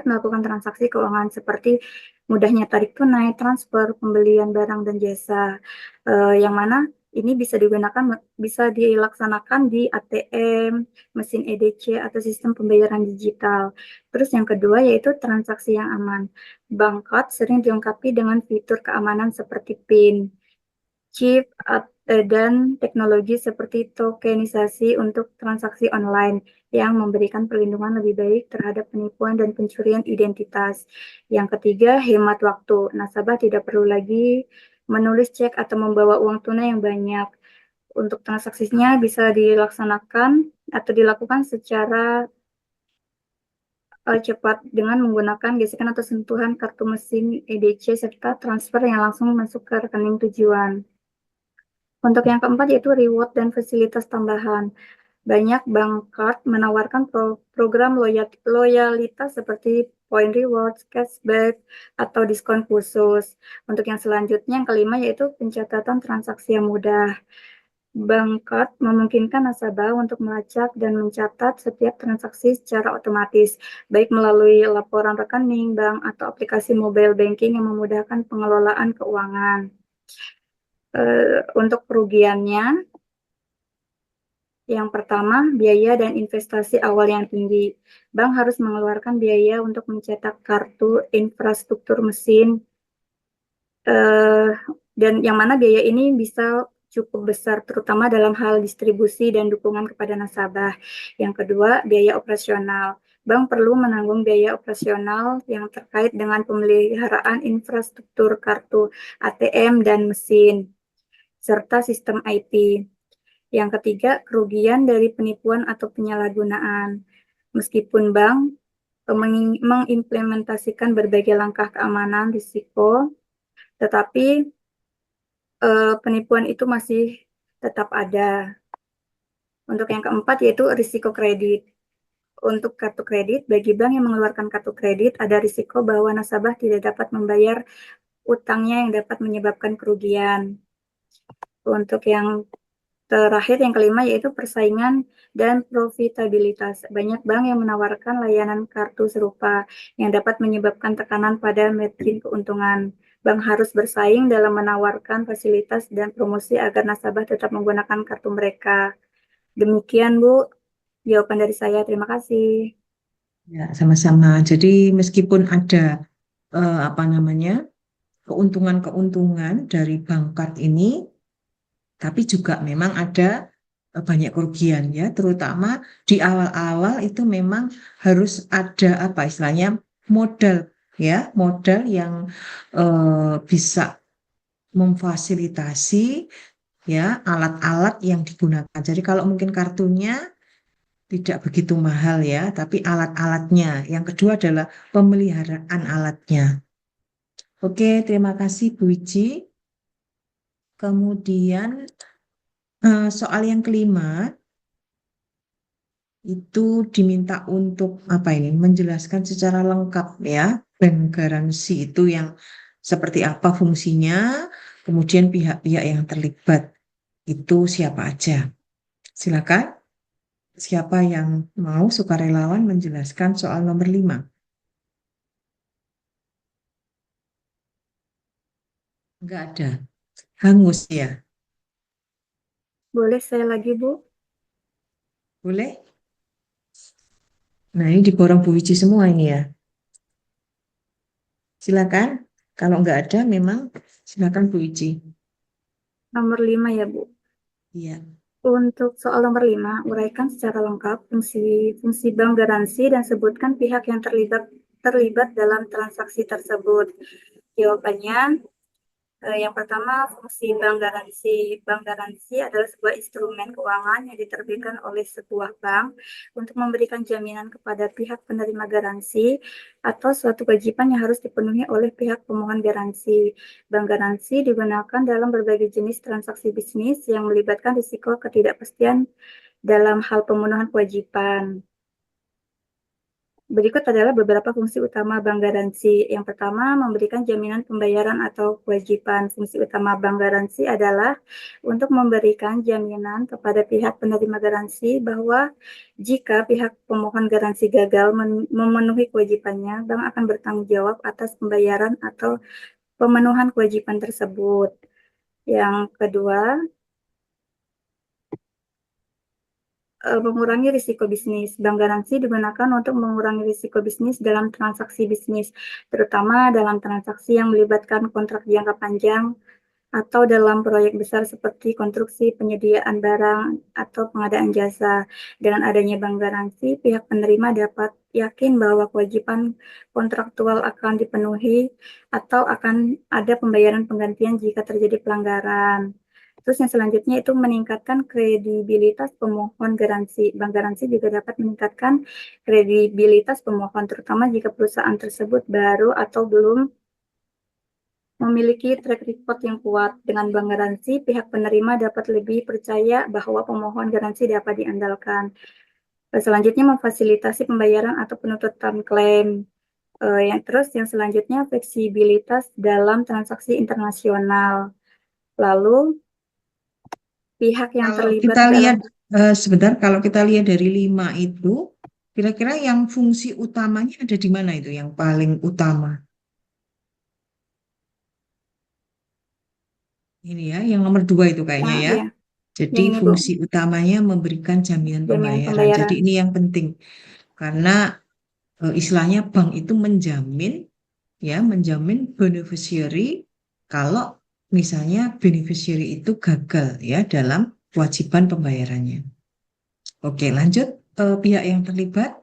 melakukan transaksi keuangan seperti mudahnya tarik tunai, transfer, pembelian barang dan jasa, yang mana ini bisa dilaksanakan di ATM, mesin EDC atau sistem pembayaran digital. Terus yang kedua yaitu transaksi yang aman. Bank card sering dilengkapi dengan fitur keamanan seperti PIN, chip, dan teknologi seperti tokenisasi untuk transaksi online yang memberikan perlindungan lebih baik terhadap penipuan dan pencurian identitas. Yang ketiga, hemat waktu. Nasabah tidak perlu lagi menulis cek atau membawa uang tunai yang banyak. Untuk transaksinya bisa dilaksanakan atau dilakukan secara cepat dengan menggunakan gesekan atau sentuhan kartu mesin EDC serta transfer yang langsung masuk ke rekening tujuan. Untuk yang keempat yaitu reward dan fasilitas tambahan. Banyak bank card menawarkan program loyalitas seperti point rewards, cashback, atau diskon khusus. Untuk yang selanjutnya, yang kelima yaitu pencatatan transaksi yang mudah. Bank card memungkinkan nasabah untuk melacak dan mencatat setiap transaksi secara otomatis, baik melalui laporan rekening bank atau aplikasi mobile banking yang memudahkan pengelolaan keuangan. Untuk kerugiannya, yang pertama, biaya dan investasi awal yang tinggi. Bank harus mengeluarkan biaya untuk mencetak kartu, infrastruktur mesin, dan yang mana biaya ini bisa cukup besar, terutama dalam hal distribusi dan dukungan kepada nasabah. Yang kedua, biaya operasional. Bank perlu menanggung biaya operasional yang terkait dengan pemeliharaan infrastruktur kartu ATM dan mesin, serta sistem IT. Yang ketiga, kerugian dari penipuan atau penyalahgunaan. Meskipun bank mengimplementasikan berbagai langkah keamanan risiko, tetapi penipuan itu masih tetap ada. Untuk yang keempat yaitu risiko kredit. untuk kartu kredit, bagi bank yang mengeluarkan kartu kredit, ada risiko bahwa nasabah tidak dapat membayar utangnya yang dapat menyebabkan kerugian. Untuk yang terakhir, yang kelima, yaitu persaingan dan profitabilitas. Banyak bank yang menawarkan layanan kartu serupa yang dapat menyebabkan tekanan pada metrik keuntungan. Bank harus bersaing dalam menawarkan fasilitas dan promosi agar nasabah tetap menggunakan kartu mereka. Demikian, Bu, jawaban dari saya. Terima kasih. Ya, sama-sama. Jadi meskipun ada apa namanya keuntungan-keuntungan dari Bangkat ini, tapi juga memang ada banyak kerugian ya, terutama di awal-awal itu memang harus ada apa istilahnya modal ya, modal yang bisa memfasilitasi ya alat-alat yang digunakan. Jadi kalau mungkin kartunya tidak begitu mahal ya, tapi alat-alatnya. Yang kedua adalah pemeliharaan alatnya. Oke, terima kasih Bu Ici. Kemudian soal yang kelima itu diminta untuk apa ini? Menjelaskan secara lengkap ya, bank garansi itu yang seperti apa fungsinya, kemudian pihak-pihak yang terlibat itu siapa aja. Silakan, siapa yang mau sukarelawan menjelaskan soal nomor 5? Enggak ada. Hangus ya. Boleh saya lagi, Bu? Boleh? Nah, ini diborong Bu Wici semua ini ya. Silakan. Kalau enggak ada, memang silakan Bu Wici. Nomor 5 ya, Bu. Iya. Untuk soal nomor 5, uraikan secara lengkap fungsi bank garansi dan sebutkan pihak yang terlibat dalam transaksi tersebut. Jawabannya, yang pertama, fungsi bank garansi. Bank garansi adalah sebuah instrumen keuangan yang diterbitkan oleh sebuah bank untuk memberikan jaminan kepada pihak penerima garansi atau suatu kewajiban yang harus dipenuhi oleh pihak pemohon garansi. Bank garansi digunakan dalam berbagai jenis transaksi bisnis yang melibatkan risiko ketidakpastian dalam hal pemenuhan kewajiban. Berikut adalah beberapa fungsi utama bank garansi. Yang pertama, memberikan jaminan pembayaran atau kewajiban. Fungsi utama bank garansi adalah untuk memberikan jaminan kepada pihak penerima garansi bahwa jika pihak pemohon garansi gagal memenuhi kewajibannya, bank akan bertanggung jawab atas pembayaran atau pemenuhan kewajiban tersebut. Yang kedua, mengurangi risiko bisnis. Bank garansi digunakan untuk mengurangi risiko bisnis dalam transaksi bisnis, terutama dalam transaksi yang melibatkan kontrak jangka panjang atau dalam proyek besar seperti konstruksi, penyediaan barang, atau pengadaan jasa. Dengan adanya bank garansi, pihak penerima dapat yakin bahwa kewajiban kontraktual akan dipenuhi atau akan ada pembayaran penggantian jika terjadi pelanggaran. Terus yang selanjutnya itu meningkatkan kredibilitas pemohon garansi. Bank garansi juga dapat meningkatkan kredibilitas pemohon, terutama jika perusahaan tersebut baru atau belum memiliki track record yang kuat. Dengan bank garansi, pihak penerima dapat lebih percaya bahwa pemohon garansi dapat diandalkan. Selanjutnya, memfasilitasi pembayaran atau penuntutan klaim. Yang selanjutnya, fleksibilitas dalam transaksi internasional. Lalu, pihak yang Kalau terlibat kita dalam lihat sebentar, kalau kita lihat dari 5 itu, kira-kira yang fungsi utamanya ada di mana itu yang paling utama? Ini ya, yang nomor 2 itu kayaknya ya. ya, Jadi yang ini, Bu, fungsi utamanya memberikan jaminan jaminan pembayaran. Jadi pembayaran. ini yang penting karena istilahnya bank itu menjamin ya, menjamin beneficiary kalau misalnya beneficiary itu gagal ya dalam kewajiban pembayarannya. Oke, lanjut pihak yang terlibat.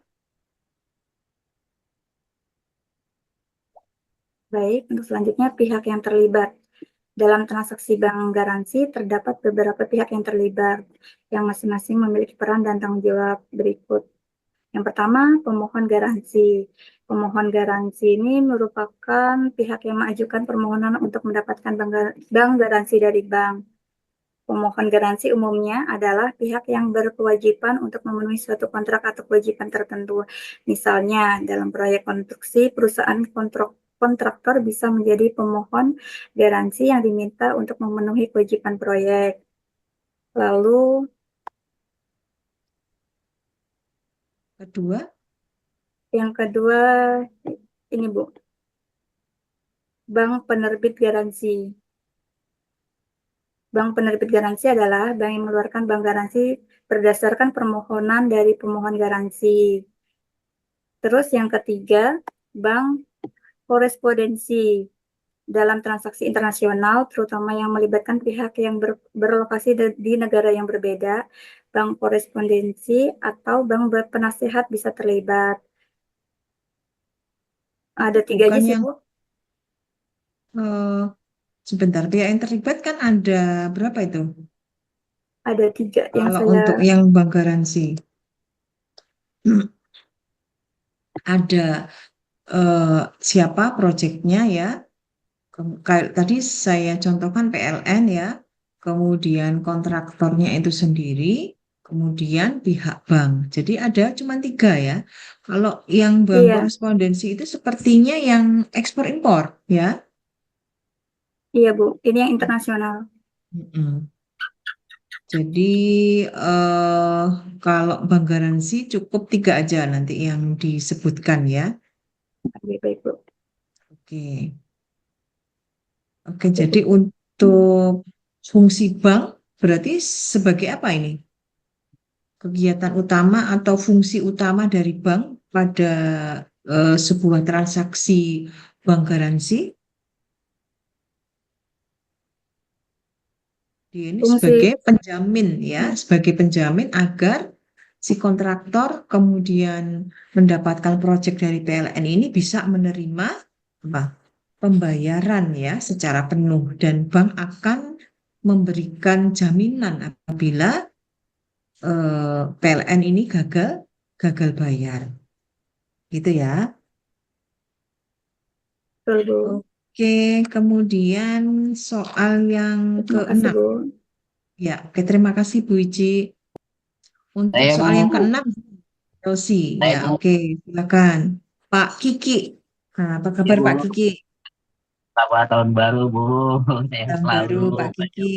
Baik, untuk selanjutnya pihak yang terlibat. Dalam transaksi bank garansi terdapat beberapa pihak yang terlibat, yang masing-masing memiliki peran dan tanggung jawab berikut. Yang pertama, pemohon garansi. Pemohon garansi ini merupakan pihak yang mengajukan permohonan untuk mendapatkan bank garansi dari bank. Pemohon garansi umumnya adalah pihak yang berkewajiban untuk memenuhi suatu kontrak atau kewajiban tertentu. Misalnya, dalam proyek konstruksi, perusahaan kontraktor bisa menjadi pemohon garansi yang diminta untuk memenuhi kewajiban proyek. Lalu, Kedua, yang kedua, ini Bu, bank penerbit garansi. Bank penerbit garansi adalah bank yang mengeluarkan bank garansi berdasarkan permohonan dari pemohon garansi. Terus yang ketiga, bank korespondensi. Dalam transaksi internasional, terutama yang melibatkan pihak yang berlokasi di negara yang berbeda, bank korespondensi atau bank penasehat bisa terlibat. Ada 3 aja bukan sih, yang Bu. sebentar, pihak yang terlibat kan ada berapa itu? Ada 3 yang Kalau saya untuk yang bank garansi, ada siapa proyeknya ya? Kayak tadi saya contohkan PLN ya, kemudian kontraktornya itu sendiri, kemudian pihak bank. Jadi ada cuma 3 ya. Kalau yang bank iya, korespondensi itu sepertinya yang ekspor impor ya. iya Bu. Ini yang internasional. Mm-mm. Jadi eh kalau bank garansi cukup 3 aja nanti yang disebutkan ya. Baik, Bu. Oke, oke. Jadi untuk fungsi bank berarti sebagai apa ini? Kegiatan utama atau fungsi utama dari bank pada sebuah transaksi bank garansi, dia ini Fungsi sebagai penjamin ya, sebagai penjamin agar si kontraktor kemudian mendapatkan proyek dari PLN ini bisa menerima apa? Pembayaran ya secara penuh dan bank akan memberikan jaminan apabila PLN ini gagal bayar. Gitu ya. betul, Bu. Oke, kemudian soal yang Terima kasih, keenam. Bu. Ya, oke, terima kasih Bu Ici. Untuk Saya soal yang Bu, keenam, Rosi. saya Ya, Bu, oke, silakan. Pak Kiki. Nah, apa ya kabar Pak Bu, Kiki? selamat tahun baru Bu, sehat Tahun selalu. baru Pak Kiki.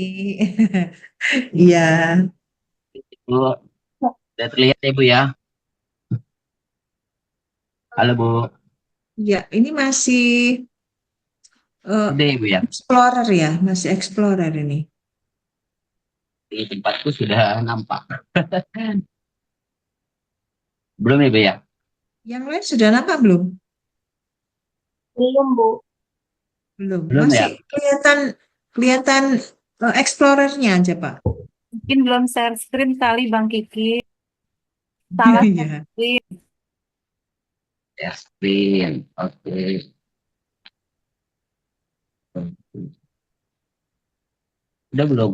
Iya, Bu, sudah terlihat ya Bu ya. Halo Bu, ya, ini masih eh, udah ya Bu ya. explorer ya, masih explorer ini. Di tempatku sudah nampak. Belum ya Bu ya? Yang lain sudah nampak belum? Belum, Bu. Belum. Belum Masih ya? kelihatan kelihatan explorernya aja Pak. Mungkin belum share screen kali Bang Kiki. Salah Iya. share screen. Ya, screen. Oke. Udah belum?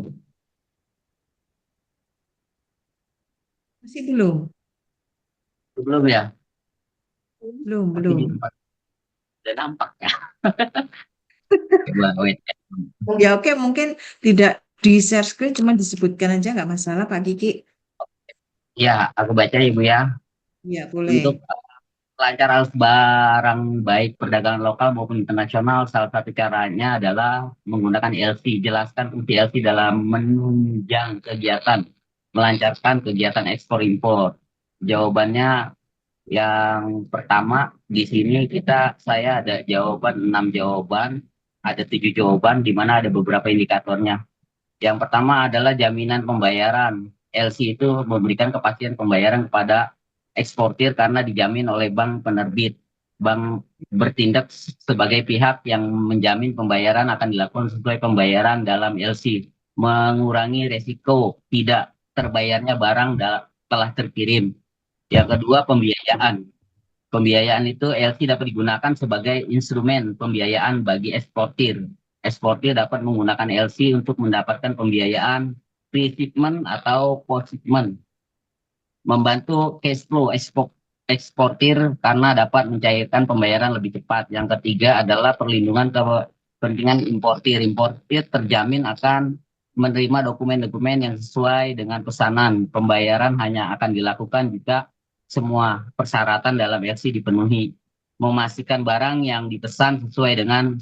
Masih belum? Belum ya? Belum, Tapi di belum. tempat udah nampak ya. Coba wait. Ya oke, mungkin tidak di share screen, cuma disebutkan aja nggak masalah Pak Kiki. Ya, aku baca ya Bu ya. Ya boleh. Untuk lancar arus barang baik perdagangan lokal maupun internasional, salah satu caranya adalah menggunakan LC. Jelaskan fungsi LC dalam menunjang kegiatan, melancarkan kegiatan ekspor impor. Jawabannya yang pertama di sini saya ada jawaban 6 jawaban, ada 7 jawaban di mana ada beberapa indikatornya. Yang pertama adalah jaminan pembayaran. LC itu memberikan kepastian pembayaran kepada eksportir karena dijamin oleh bank penerbit. Bank bertindak sebagai pihak yang menjamin pembayaran akan dilakukan sesuai pembayaran dalam LC, mengurangi resiko tidak terbayarnya barang telah terkirim. Yang kedua, pembiayaan. Pembiayaan itu LC dapat digunakan sebagai instrumen pembiayaan bagi eksportir. Eksportir dapat menggunakan LC untuk mendapatkan pembiayaan pre-shipment atau post-shipment, membantu cash flow eksportir karena dapat mencairkan pembayaran lebih cepat. Yang ketiga adalah perlindungan kepentingan importir. Importir terjamin akan menerima dokumen-dokumen yang sesuai dengan pesanan. Pembayaran hanya akan dilakukan jika semua persyaratan dalam LC dipenuhi. Memastikan barang yang dipesan sesuai dengan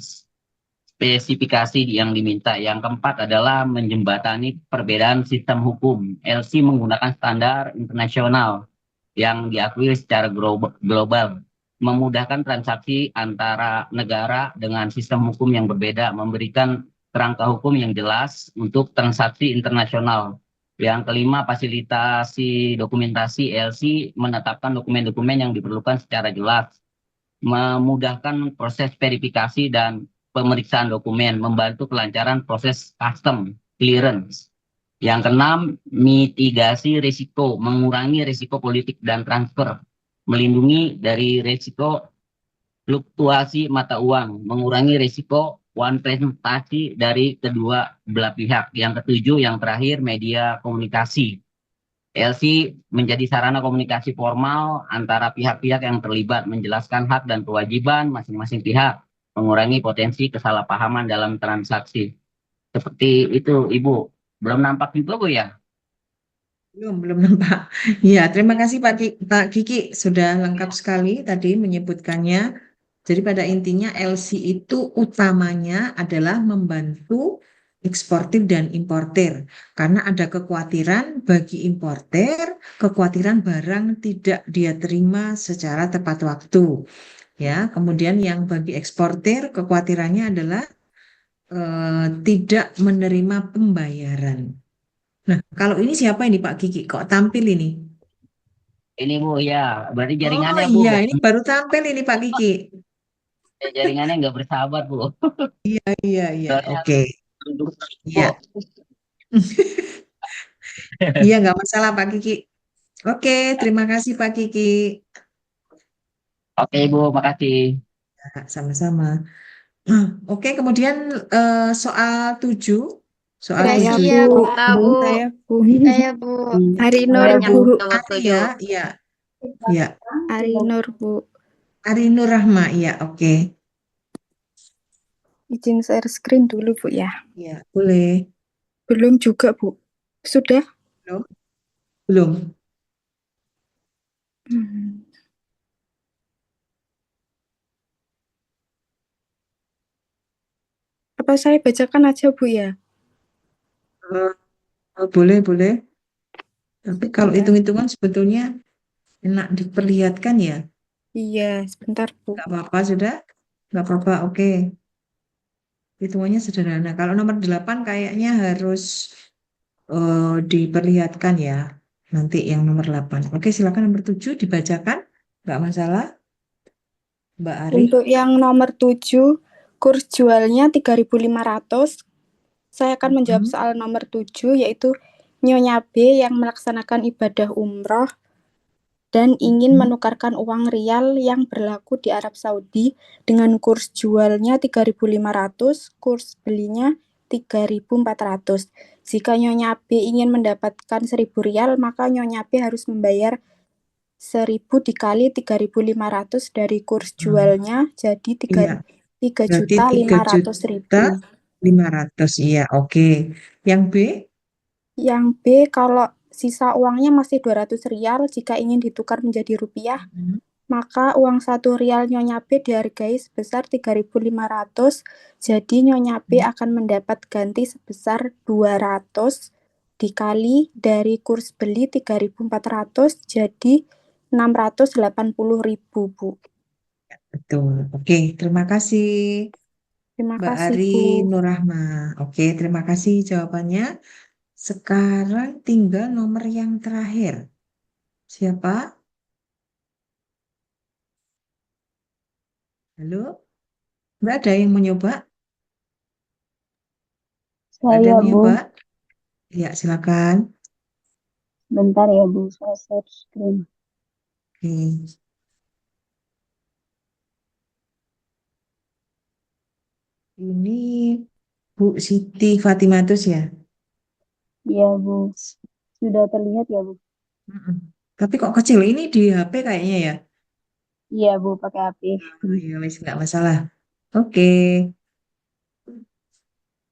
spesifikasi yang diminta. Yang keempat adalah menjembatani perbedaan sistem hukum. LC menggunakan standar internasional yang diakui secara global, memudahkan transaksi antara negara dengan sistem hukum yang berbeda, memberikan kerangka hukum yang jelas untuk transaksi internasional. Yang kelima, fasilitasi dokumentasi. LC menetapkan dokumen-dokumen yang diperlukan secara jelas, memudahkan proses verifikasi dan pemeriksaan dokumen, membantu kelancaran proses custom clearance. Yang keenam, mitigasi risiko, mengurangi risiko politik dan transfer, melindungi dari risiko fluktuasi mata uang, mengurangi risiko one presentasi dari kedua belah pihak. Yang ketujuh, yang terakhir, media komunikasi. LC menjadi sarana komunikasi formal antara pihak-pihak yang terlibat, menjelaskan hak dan kewajiban masing-masing pihak, mengurangi potensi kesalahpahaman dalam transaksi. Seperti itu, Ibu. Belum nampak juga, Bu, ya? Belum nampak. Ya, terima kasih Pak Kiki sudah lengkap sekali tadi menyebutkannya. Jadi pada intinya LC itu utamanya adalah membantu eksportir dan importir. Karena ada kekhawatiran bagi importer, kekhawatiran barang tidak dia terima secara tepat waktu. Ya, kemudian yang bagi eksportir kekhawatirannya adalah tidak menerima pembayaran. Nah, kalau ini siapa ini Pak Kiki? Kok tampil ini? Ini, Bu, ya. Berarti Oh jaringannya, Bu. iya, ini baru tampil ini Pak Kiki. Jaringannya nggak bersahabat, Bu. Iya, Soalnya oke. duduk, Bu. Iya, iya nggak masalah Pak Kiki. Oke, terima kasih Pak Kiki. Oke, Bu, makasih. Ya, sama-sama. Oke, kemudian soal 7. Soal Saya 7 Iya, itu Bu, Buta, Bu. saya Bu. Saya, Bu. Ari Nur Banyak Bu, nomor ya, 7. iya, iya. Ari Nur Bu. Ari Nur Rahma, iya, oke. Izin share screen dulu Bu ya. Iya, boleh. Belum juga Bu. Sudah? Belum? Belum. Hmm. Apa saya bacakan aja Bu ya? Boleh, boleh. Tapi kalau Sebentar. hitung-hitungan sebetulnya enak diperlihatkan ya. Iya, sebentar Bu. Nggak apa-apa, sudah? Nggak apa-apa, oke. Hitungannya sederhana. Kalau nomor 8 kayaknya harus diperlihatkan ya. Nanti yang nomor 8. Oke, silakan nomor 7 dibacakan. Nggak masalah. Mbak Ari. Untuk yang nomor 7, kurs jualnya 3.500. Saya akan menjawab soal nomor 7, yaitu Nyonya B yang melaksanakan ibadah umroh dan ingin menukarkan uang rial yang berlaku di Arab Saudi dengan kurs jualnya 3.500, kurs belinya 3.400. Jika Nyonya B ingin mendapatkan 1.000 rial, maka Nyonya B harus membayar 1.000 dikali 3.500 dari kurs jualnya, jadi Iya, berarti 3.500.000. 3.500.000. Iya, oke. Yang B? Yang B, kalau sisa uangnya masih 200 rial, jika ingin ditukar menjadi rupiah, maka uang 1 rial Nyonya B dihargai sebesar 3.500, jadi Nyonya B akan mendapat ganti sebesar 200 dikali dari kurs beli 3.400, jadi 680.000 Bu. Betul. Oke, terima kasih Terima Mbak kasih Ari Bu. Nurrahma. Oke, terima kasih jawabannya. Sekarang tinggal nomor yang terakhir. Siapa? Halo? Mbak ada yang mau nyoba? Mbak ada Saya, yang mau Bu. nyoba? Ya, silakan. Bentar ya, Bu. Saya share screen. Oke. Ini Bu Siti Fatimatus ya? Iya, Bu. Sudah terlihat ya, Bu? Mm-mm. Tapi kok kecil ini di HP kayaknya ya? Iya, Bu. Pakai HP. Ya, wis nggak masalah. Oke.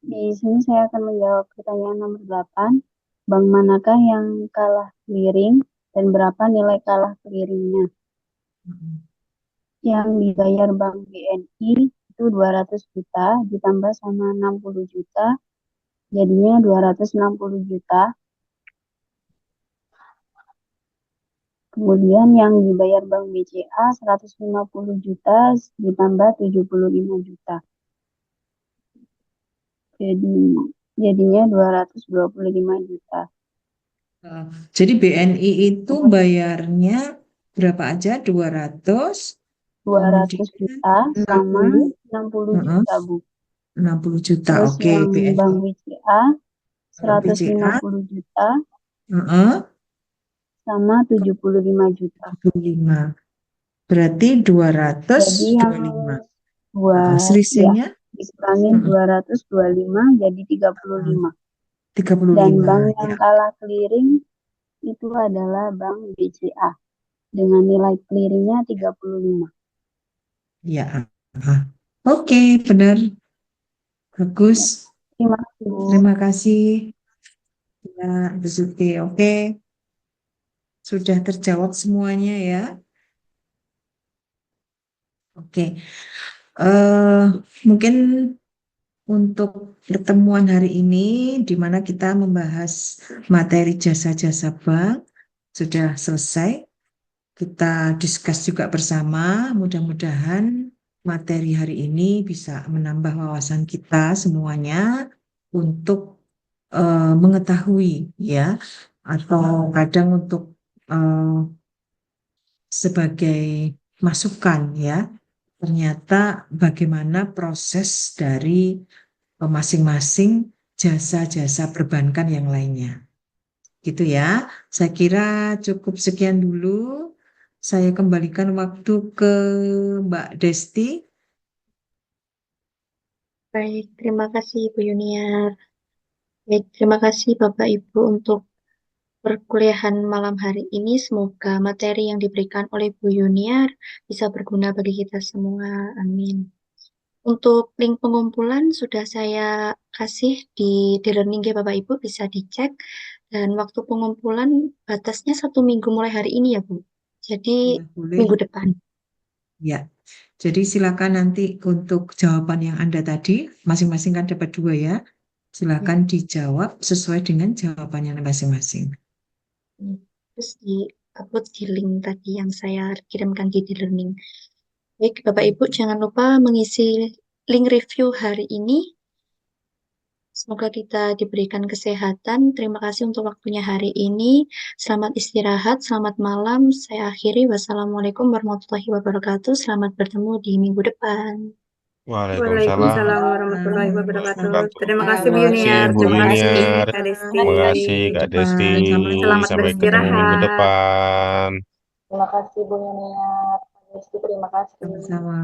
Di sini saya akan menjawab pertanyaan nomor 8. Bank manakah yang kalah clearing dan berapa nilai kalah clearingnya? Yang dibayar Bank BNI itu 200 juta ditambah sama 60 juta, jadinya 260 juta. Kemudian yang dibayar Bank BCA 150 juta ditambah 75 juta. Jadinya 225 juta. Jadi BNI itu bayarnya berapa aja? 200, 200 juta sama 60 Heeh, juta, Bu. 60 juta. Terus Oke, yang BNI. Bank BCA Kalau BCA, 150 juta heeh, sama 75 juta. 75. Berarti Jadi yang 225. ya Selisihnya dikurangi 225 jadi 35. 35. Dan bank yang Ya. kalah clearing itu adalah Bank BCA dengan nilai clearingnya 35. Ya. Oke, benar. Bagus. Terima kasih, Bu. Terima kasih. Ya, Bu Suti. Oke. Sudah terjawab semuanya ya. Oke. Mungkin untuk pertemuan hari ini di mana kita membahas materi jasa-jasa bank sudah selesai. Kita diskus juga bersama. Mudah-mudahan materi hari ini bisa menambah wawasan kita semuanya untuk mengetahui ya, atau kadang untuk sebagai masukan ya. Ternyata bagaimana proses dari masing-masing jasa-jasa perbankan yang lainnya. Gitu ya. Saya kira cukup sekian dulu. Saya kembalikan waktu ke Mbak Desti. Baik, terima kasih Bu Yuniar. Baik, terima kasih Bapak Ibu untuk perkuliahan malam hari ini. Semoga materi yang diberikan oleh Bu Yuniar bisa berguna bagi kita semua. Amin. Untuk link pengumpulan sudah saya kasih di learning ya Bapak Ibu, bisa dicek. Dan waktu pengumpulan batasnya 1 minggu mulai hari ini ya Bu. Jadi Ya, boleh. minggu depan. Ya, jadi silakan nanti untuk jawaban yang Anda tadi, masing-masing kan dapat 2 ya. Silakan dijawab sesuai dengan jawabannya masing-masing. Terus di-upload di link tadi yang saya kirimkan di learning. Baik, Bapak Ibu jangan lupa mengisi link review hari ini. Semoga kita diberikan kesehatan. Terima kasih untuk waktunya hari ini. Selamat istirahat, selamat malam. Saya akhiri. Wassalamualaikum warahmatullahi wabarakatuh. Selamat bertemu di minggu depan. Waalaikumsalam warahmatullahi wabarakatuh. Terima kasih Bu Terima kasih Yuniar, Bu terima kasih Yuniar. Kak Desti. Terima kasih Kak Desti. Selamat Sampai ketemu minggu beristirahat. depan. Terima kasih Bu Yuniar. Terima kasih. Sama-sama.